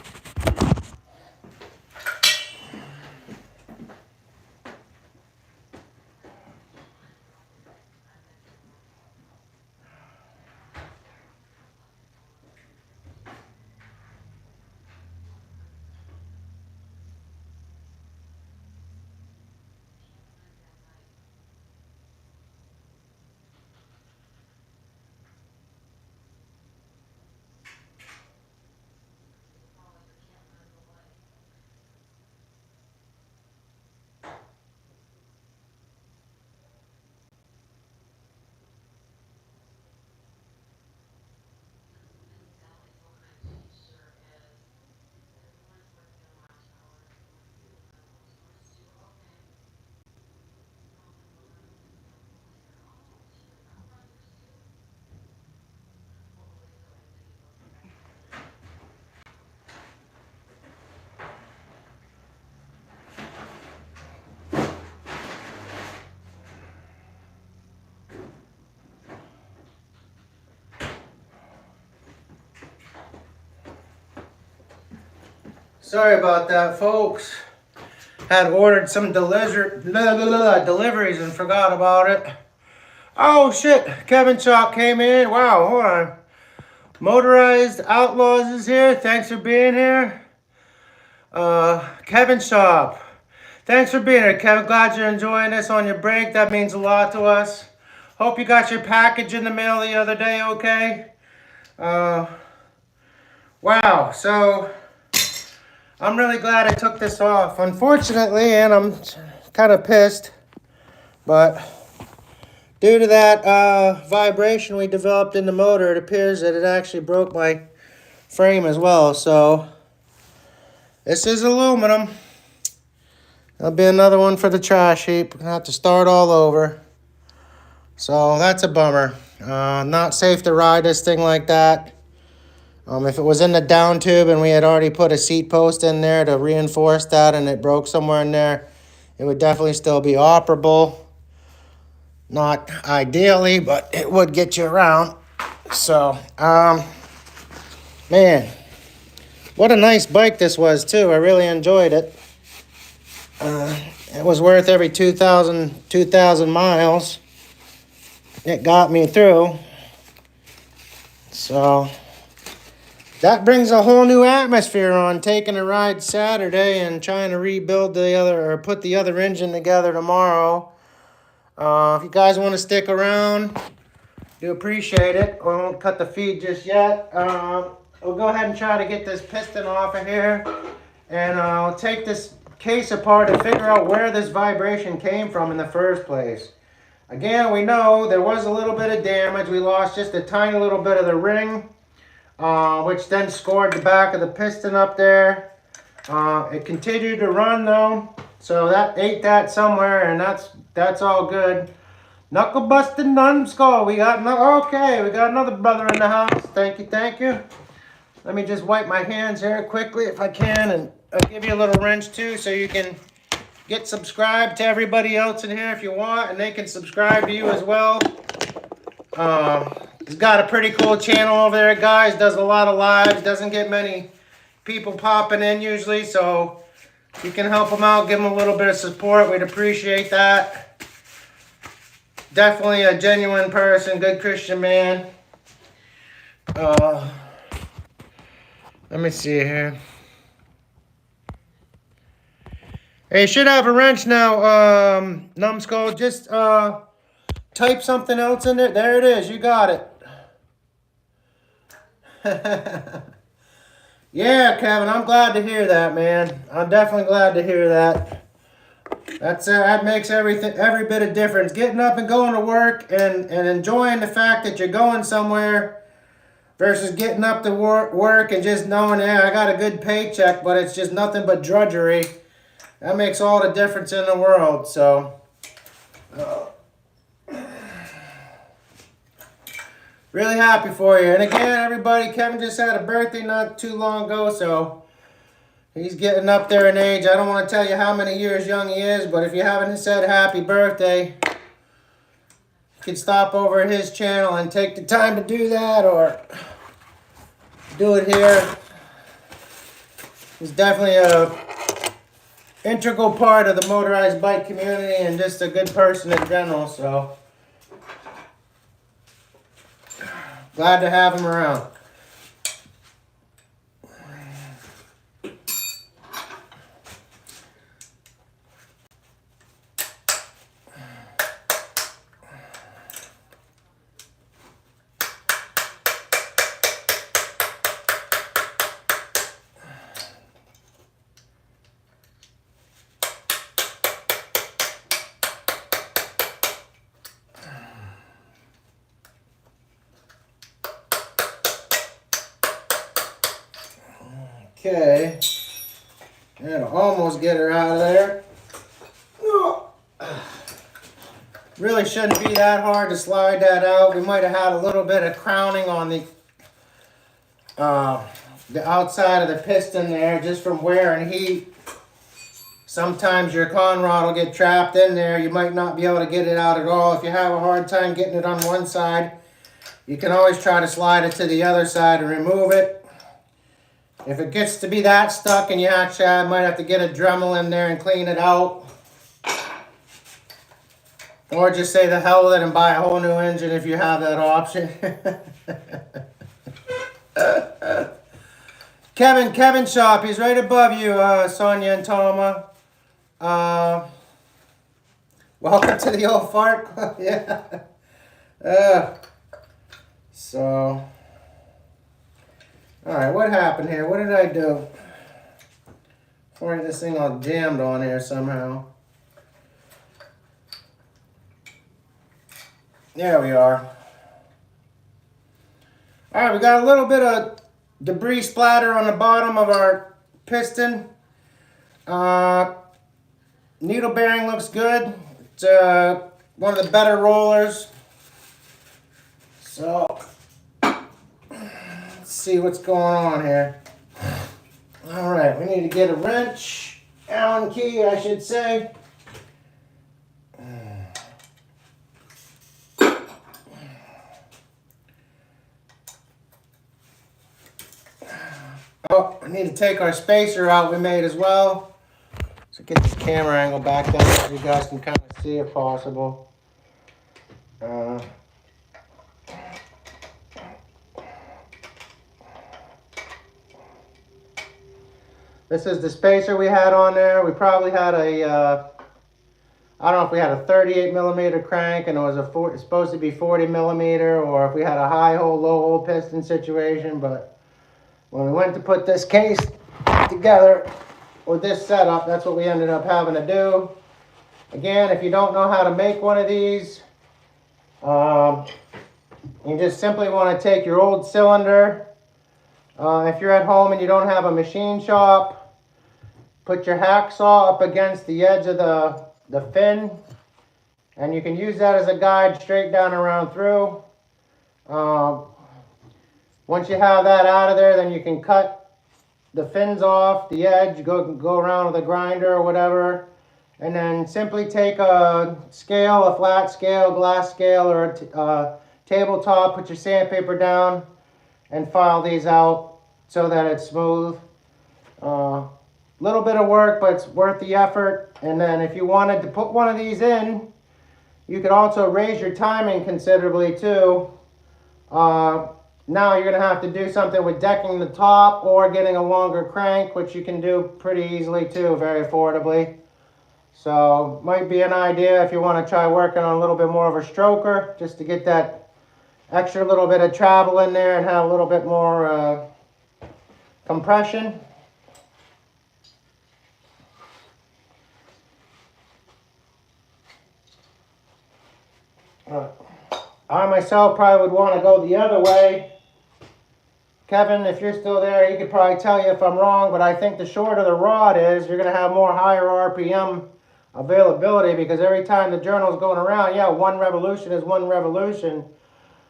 Sorry about that, folks. Had ordered some deliveries and forgot about it. Oh shit, Kevin Shop came in. Wow, hold on. Motorized Outlaws is here. Thanks for being here. Kevin Shop. Thanks for being here, Kevin. Glad you're enjoying this on your break. That means a lot to us. Hope you got your package in the mail the other day, okay? Wow, so I'm really glad I took this off. Unfortunately, and I'm kind of pissed, but due to that vibration we developed in the motor, it appears that it actually broke my frame as well. So this is aluminum. There'll be another one for the trash heap. We're gonna have to start all over. So that's a bummer. Not safe to ride this thing like that. If it was in the down tube and we had already put a seat post in there to reinforce that and it broke somewhere in there, it would definitely still be operable. Not ideally, but it would get you around. So, man, what a nice bike this was too. I really enjoyed it. It was worth every 2,000 miles. It got me through. So that brings a whole new atmosphere on taking a ride Saturday and trying to rebuild the other, or put the other engine together tomorrow. If you guys want to stick around, do appreciate it. I won't cut the feed just yet. We'll go ahead and try to get this piston off of here, and I'll take this case apart and figure out where this vibration came from in the first place. Again, we know there was a little bit of damage. We lost just a tiny little bit of the ring, which then scored the back of the piston up there. It continued to run though, so that ate that somewhere, and that's all good. Knuckle busting numbskull. We got another brother in the house. Thank you, thank you. Let me just wipe my hands here quickly if I can, and I'll give you a little wrench too, so you can get subscribed to everybody else in here if you want, and they can subscribe to you as well. He's got a pretty cool channel over there, guys. Does a lot of lives. Doesn't get many people popping in usually, so if you can help him out, give him a little bit of support. We'd appreciate that. Definitely a genuine person, good Christian man. Let me see here. Hey, you should have a wrench now, Numbskull. Just type something else in there. There it is. You got it. Yeah, Kevin, I'm glad to hear that, man. I'm definitely glad to hear that. That makes every bit of difference. Getting up and going to work and enjoying the fact that you're going somewhere versus getting up to work and just knowing, yeah, I got a good paycheck, but it's just nothing but drudgery. That makes all the difference in the world. So, really happy for you. And again, everybody, Kevin just had a birthday not too long ago, so he's getting up there in age. I don't want to tell you how many years young he is, but if you haven't said happy birthday, you can stop over at his channel and take the time to do that, or do it here. He's definitely a integral part of the motorized bike community and just a good person in general, so glad to have him around. Okay, that'll almost get her out of there. Really shouldn't be that hard to slide that out. We might have had a little bit of crowning on the outside of the piston there, just from wear and heat. Sometimes your con rod will get trapped in there. You might not be able to get it out at all. If you have a hard time getting it on one side, you can always try to slide it to the other side and remove it. If it gets to be that stuck and you actually might have to get a Dremel in there and clean it out. Or just say the hell with it and buy a whole new engine if you have that option. Kevin Shop, he's right above you, Sonia and Toma. Welcome to the old fart club. Yeah. So... Alright, what happened here? What did I do? Before this thing all jammed on here somehow. There we are. Alright, we got a little bit of debris splatter on the bottom of our piston. Needle bearing looks good. It's one of the better rollers. So... see what's going on here. All right, we need to get a wrench, Allen key, I should say. Oh, I need to take our spacer out we made as well. So get this camera angle back down so you guys can kind of see if possible. This is the spacer we had on there. We probably had a, I don't know if we had a 38 millimeter crank and it was supposed to be 40 millimeter, or if we had a high hole, low hole piston situation. But when we went to put this case together with this setup, that's what we ended up having to do. Again, if you don't know how to make one of these, you just simply want to take your old cylinder. If you're at home and you don't have a machine shop, put your hacksaw up against the edge of the fin, and you can use that as a guide straight down and around through. Once you have that out of there, then you can cut the fins off the edge, go around with a grinder or whatever, and then simply take a scale, a flat scale, glass scale, or a tabletop, put your sandpaper down, and file these out so that it's smooth. Little bit of work, but it's worth the effort. And then if you wanted to put one of these in, you could also raise your timing considerably too. Now you're going to have to do something with decking the top or getting a longer crank, which you can do pretty easily too, very affordably. So might be an idea if you want to try working on a little bit more of a stroker, just to get that extra little bit of travel in there and have a little bit more compression. I myself probably would want to go the other way. Kevin, if you're still there, he could probably tell you if I'm wrong, but I think the shorter the rod is, you're going to have more higher RPM availability, because every time the journal's going around, yeah, one revolution is one revolution,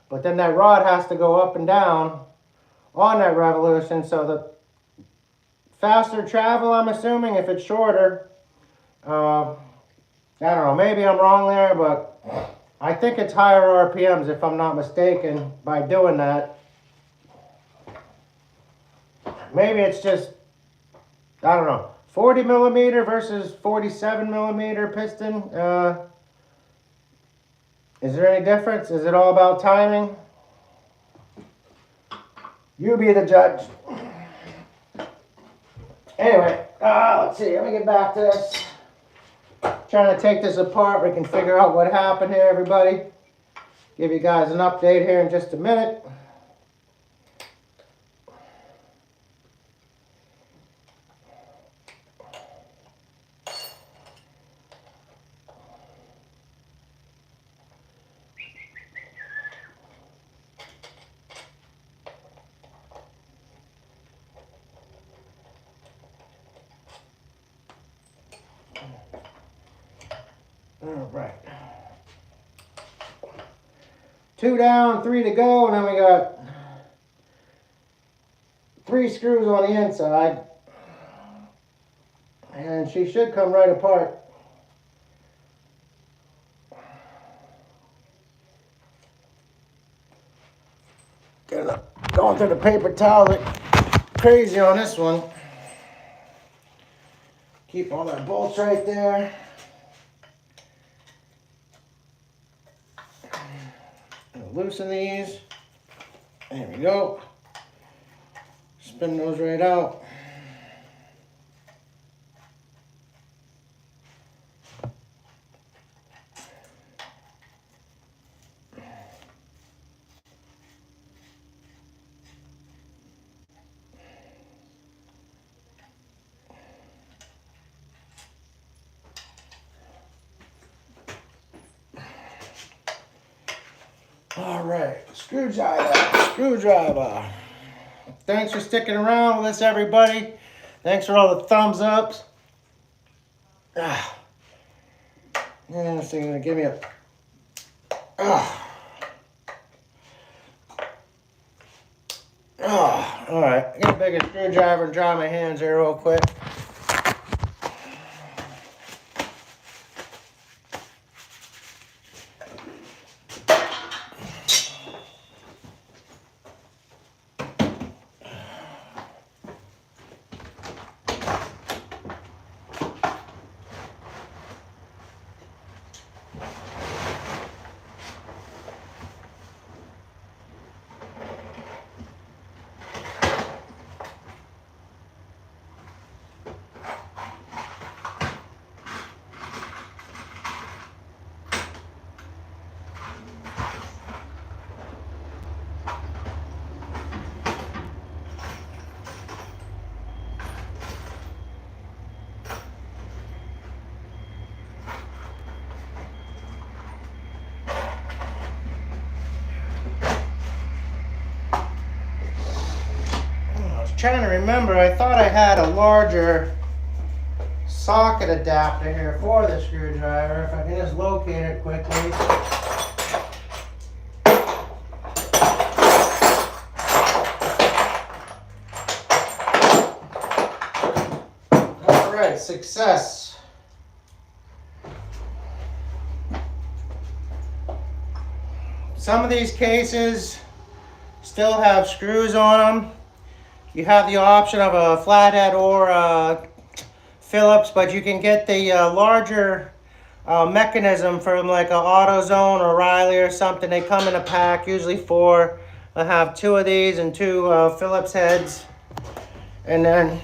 but then that rod has to go up and down on that revolution, so the faster travel, I'm assuming, if it's shorter. I don't know, maybe I'm wrong there, but I think it's higher RPMs if I'm not mistaken by doing that. Maybe it's just, I don't know, 40 millimeter versus 47 millimeter piston. Is there any difference? Is it all about timing? You be the judge. Anyway, let's see, let me get back to this. Trying to take this apart, we can figure out what happened here, everybody. Give you guys an update here in just a minute. All right. 2 down, 3 to go, and then we got 3 screws on the inside. And she should come right apart. Going through the paper towel like crazy on this one. Keep all that bolts right there. Loosen these. There we go. Spin those right out. All right, screwdriver. Thanks for sticking around with us, everybody. Thanks for all the thumbs ups. And this thing's gonna give me a. All right, get a bigger screwdriver and dry my hands here real quick. Trying to remember, I thought I had a larger socket adapter here for the screwdriver. If I can just locate it quickly. All right, success. Some of these cases still have screws on them. You have the option of a flathead or Phillips, but you can get the larger mechanism from like an AutoZone or O'Reilly or something. They come in a pack, usually 4. I'll have 2 of these and 2 Phillips heads. And then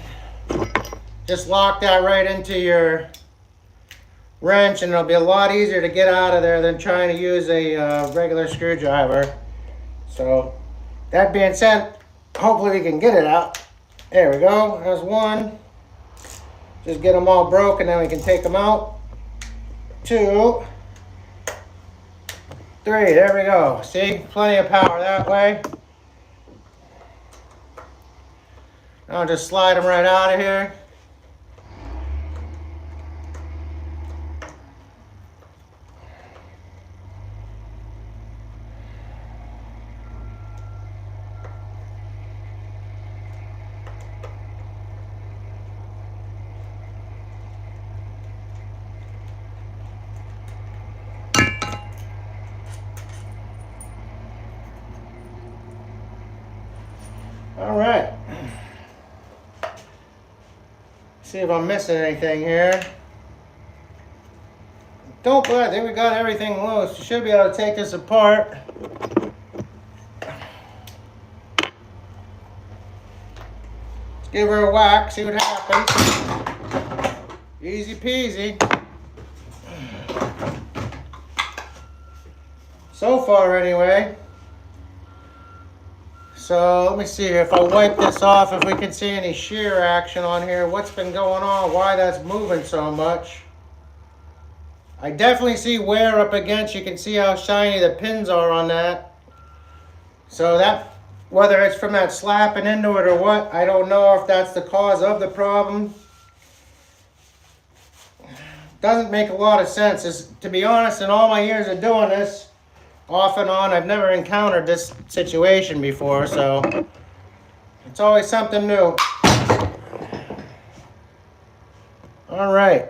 just lock that right into your wrench, and it'll be a lot easier to get out of there than trying to use a regular screwdriver. So that being said, hopefully we can get it out. There we go. There's one. Just get them all broken, then we can take them out. 2, 3. There we go. See, plenty of power that way. I'll just slide them right out of here. All right. See if I'm missing anything here. Don't believe, I think we got everything loose. You should be able to take this apart. Let's give her a whack, see what happens. Easy peasy. So far anyway. So let me see here, if I wipe this off, if we can see any shear action on here, what's been going on, why that's moving so much. I definitely see wear up against, you can see how shiny the pins are on that. So that, whether it's from that slapping into it or what, I don't know if that's the cause of the problem. Doesn't make a lot of sense. To be honest, in all my years of doing this, off and on, I've never encountered this situation before, so it's always something new. All right.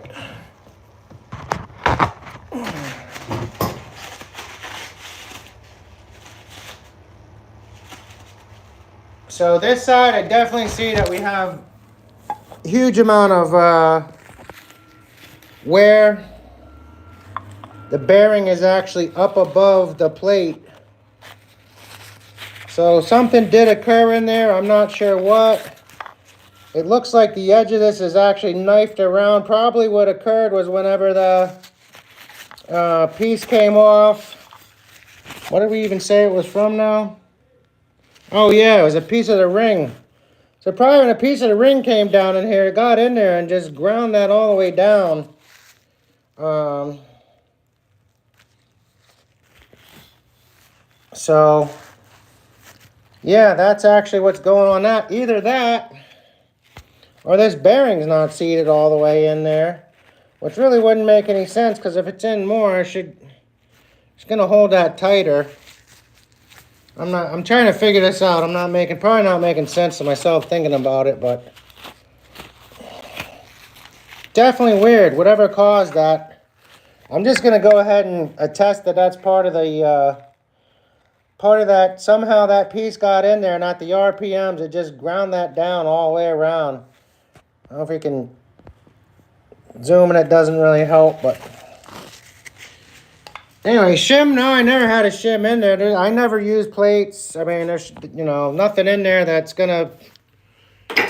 So this side, I definitely see that we have a huge amount of wear. The bearing is actually up above the plate. So something did occur in there. I'm not sure what. It looks like the edge of this is actually knifed around. Probably what occurred was whenever the piece came off. What did we even say it was from now? Oh yeah, it was a piece of the ring. So probably when a piece of the ring came down in here, it got in there and just ground that all the way down. So, yeah, that's actually what's going on that. Either that, or this bearing's not seated all the way in there, which really wouldn't make any sense, because if it's in more, it's gonna hold that tighter. I'm trying to figure this out. Probably not making sense to myself thinking about it, but definitely weird, whatever caused that. I'm just gonna go ahead and attest that that's part of that, somehow that piece got in there, not the RPMs, it just ground that down all the way around. I don't know if you can zoom and it doesn't really help, but anyway, shim, no, I never had a shim in there. I never used plates. I mean, there's, nothing in there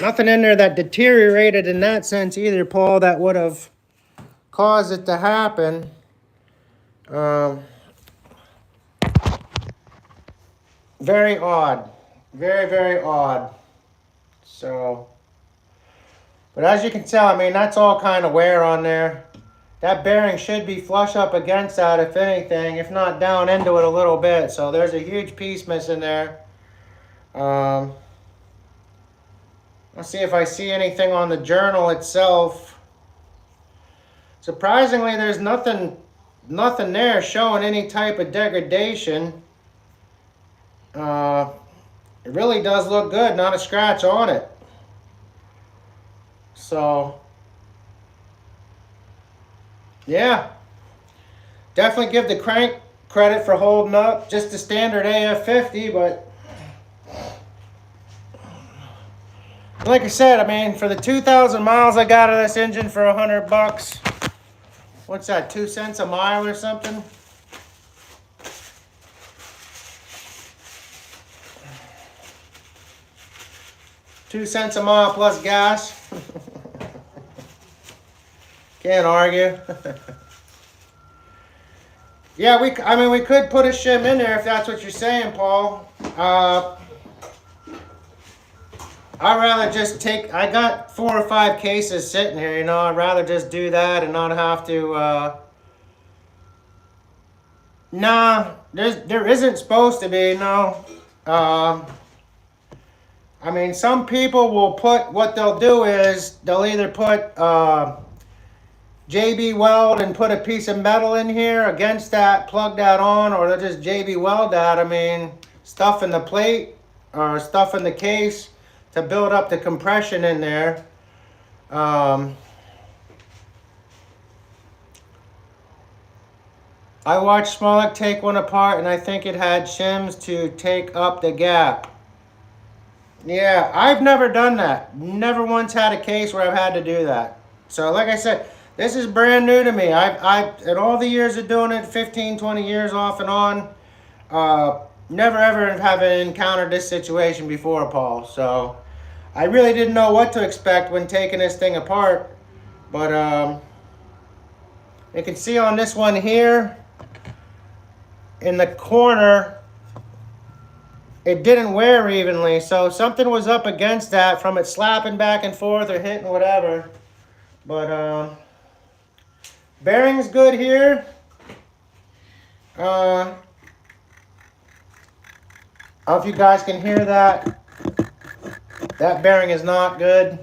nothing in there that deteriorated in that sense either, Paul, that would have caused it to happen. Very odd. Very, very odd. So, but as you can tell, I mean, that's all kind of wear on there. That bearing should be flush up against that, if anything, if not down into it a little bit. So there's a huge piece missing there. Let's see if I see anything on the journal itself. Surprisingly, there's nothing there showing any type of degradation. It really does look good, not a scratch on it. So, yeah, definitely give the crank credit for holding up. Just a standard AF50, but like I said, I mean, for the 2,000 miles I got of this engine for $100, what's that, 2 cents a mile or something? 2 cents a mile plus gas. Can't argue. Yeah, I mean, we could put a shim in there if that's what you're saying, Paul. I'd rather just take, I got 4 or 5 cases sitting here, you know, I'd rather just do that and not have to, nah, there isn't supposed to be, no. I mean, some people will put, what they'll do is, they'll either put, JB weld and put a piece of metal in here against that, plug that on, or they'll just JB weld that. I mean, stuff in the plate or stuff in the case to build up the compression in there. I watched Smollett take one apart and I think it had shims to take up the gap. Yeah, I've never done that. Never once had a case where I've had to do that. So like I said, this is brand new to me. I've in all the years of doing it, 15, 20 years off and on, never ever have encountered this situation before, Paul. So I really didn't know what to expect when taking this thing apart. But you can see on this one here, in the corner, it didn't wear evenly. So something was up against that from it slapping back and forth or hitting whatever. But bearing's good here. I don't know if you guys can hear that. That bearing is not good.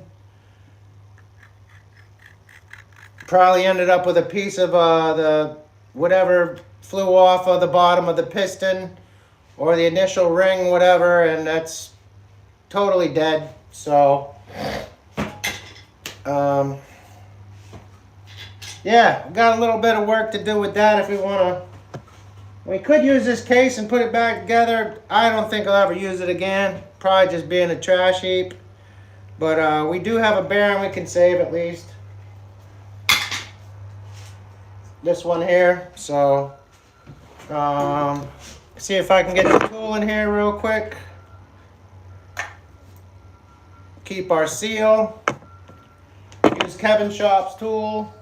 Probably ended up with a piece of the whatever flew off of the bottom of the piston or the initial ring, whatever, and that's totally dead. So yeah, got a little bit of work to do with that if we want to. We could use this case and put it back together. I don't think I'll ever use it again. Probably just being a trash heap. But we do have a bearing we can save at least. This one here. So see if I can get the tool in here real quick. Keep our seal. Use Kevin Shop's tool.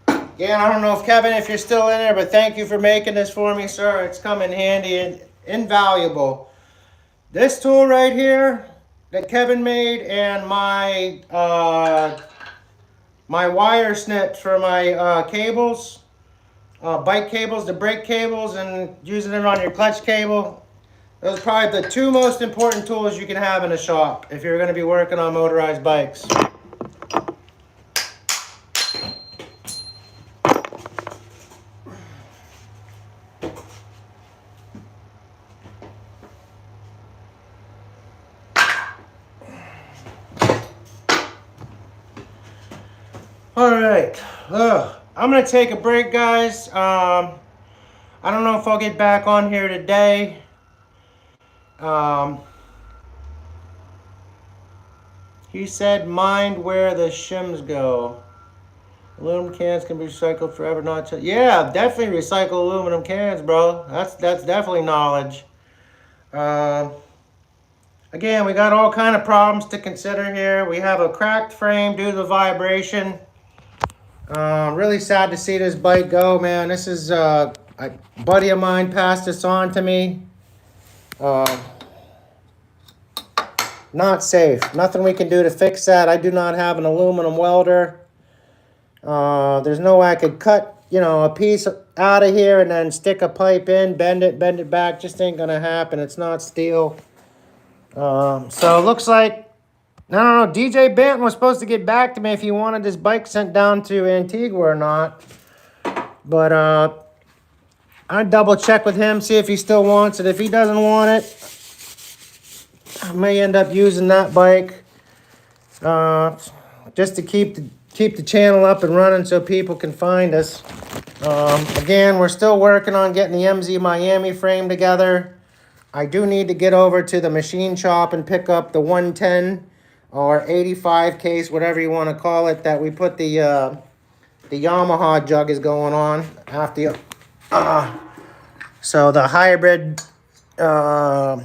Again, I don't know if Kevin, if you're still in there, but thank you for making this for me, sir. It's come in handy and invaluable. This tool right here that Kevin made and my my wire snips for my cables, bike cables, the brake cables, and using it on your clutch cable. Those are probably the 2 most important tools you can have in a shop if you're going to be working on motorized bikes. All right, I'm gonna take a break, guys. I don't know if I'll get back on here today. He said, mind where the shims go. Aluminum cans can be recycled forever, not to. Yeah, definitely recycle aluminum cans, bro. That's definitely knowledge. Again, we got all kind of problems to consider here. We have a cracked frame due to the vibration. Really sad to see this bike go, man. This is a buddy of mine passed this on to me. Not safe. Nothing we can do to fix that. I do not have an aluminum welder. There's no way I could cut, you know, a piece out of here and then stick a pipe in, bend it back. Just ain't gonna happen. It's not steel. So it looks like, I don't know, DJ Banton was supposed to get back to me if he wanted this bike sent down to Antigua or not. But I'd double check with him, see if he still wants it. If he doesn't want it, I may end up using that bike just to keep the channel up and running so people can find us. Again, we're still working on getting the MZ Miami frame together. I do need to get over to the machine shop and pick up the 110 or 85 case, whatever you want to call it, that we put the Yamaha jug is going on after So the hybrid, what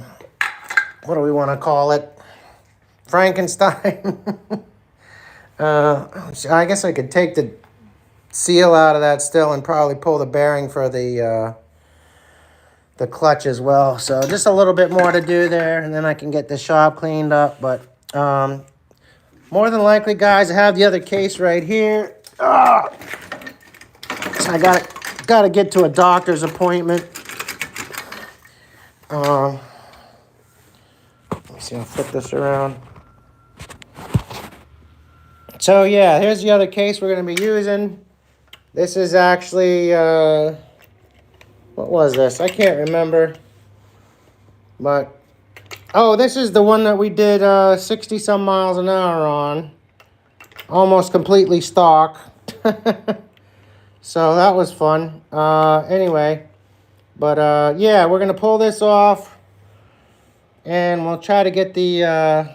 do we want to call it? Frankenstein. I guess I could take the seal out of that still and probably pull the bearing for the clutch as well. So just a little bit more to do there, and then I can get the shop cleaned up. But more than likely, guys, I have the other case right here. So I got to get to a doctor's appointment. Let me see. I'll flip this around. So yeah, here's the other case we're going to be using. This is actually, what was this? I can't remember. But, oh, this is the one that we did 60 some miles an hour on. Almost completely stock. So that was fun. Anyway, but yeah, we're going to pull this off. And we'll try to get the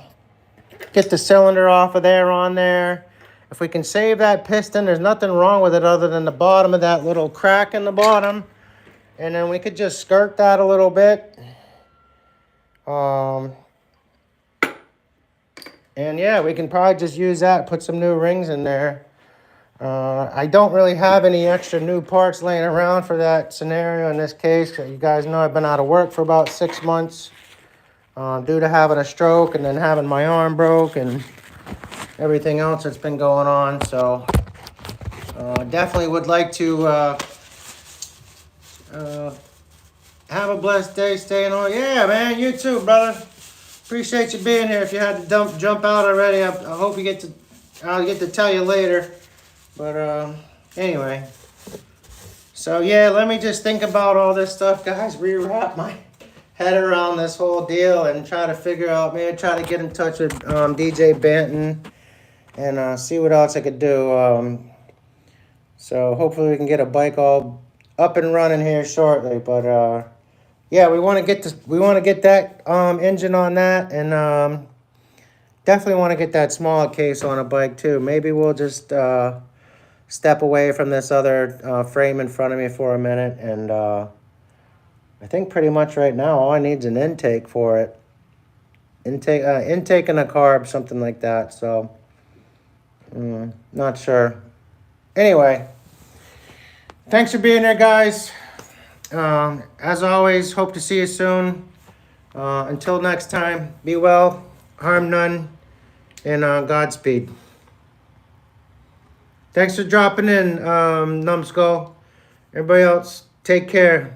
cylinder off of there on there. If we can save that piston, there's nothing wrong with it other than the bottom of that little crack in the bottom. And then we could just skirt that a little bit. And yeah, we can probably just use that, put some new rings in there. I don't really have any extra new parts laying around for that scenario in this case. You guys know I've been out of work for about 6 months. Due to having a stroke and then having my arm broke and everything else that's been going on. So definitely would like to have a blessed day staying on. Yeah, man, you too, brother. Appreciate you being here. If you had to jump out already, I hope you I'll get to tell you later. But anyway. So yeah, let me just think about all this stuff, guys. Rewrap my head around this whole deal and try to figure out, maybe try to get in touch with DJ Banton and see what else I could do. So hopefully we can get a bike all up and running here shortly. But yeah, we want to get that engine on that, and definitely want to get that smaller case on a bike too. Maybe we'll just step away from this other frame in front of me for a minute, and I think pretty much right now all I need is an intake for it. Intake and a carb, something like that. So, not sure. Anyway, thanks for being there, guys. As always, hope to see you soon. Until next time, be well, harm none, and Godspeed. Thanks for dropping in, Numbskull. Everybody else, take care.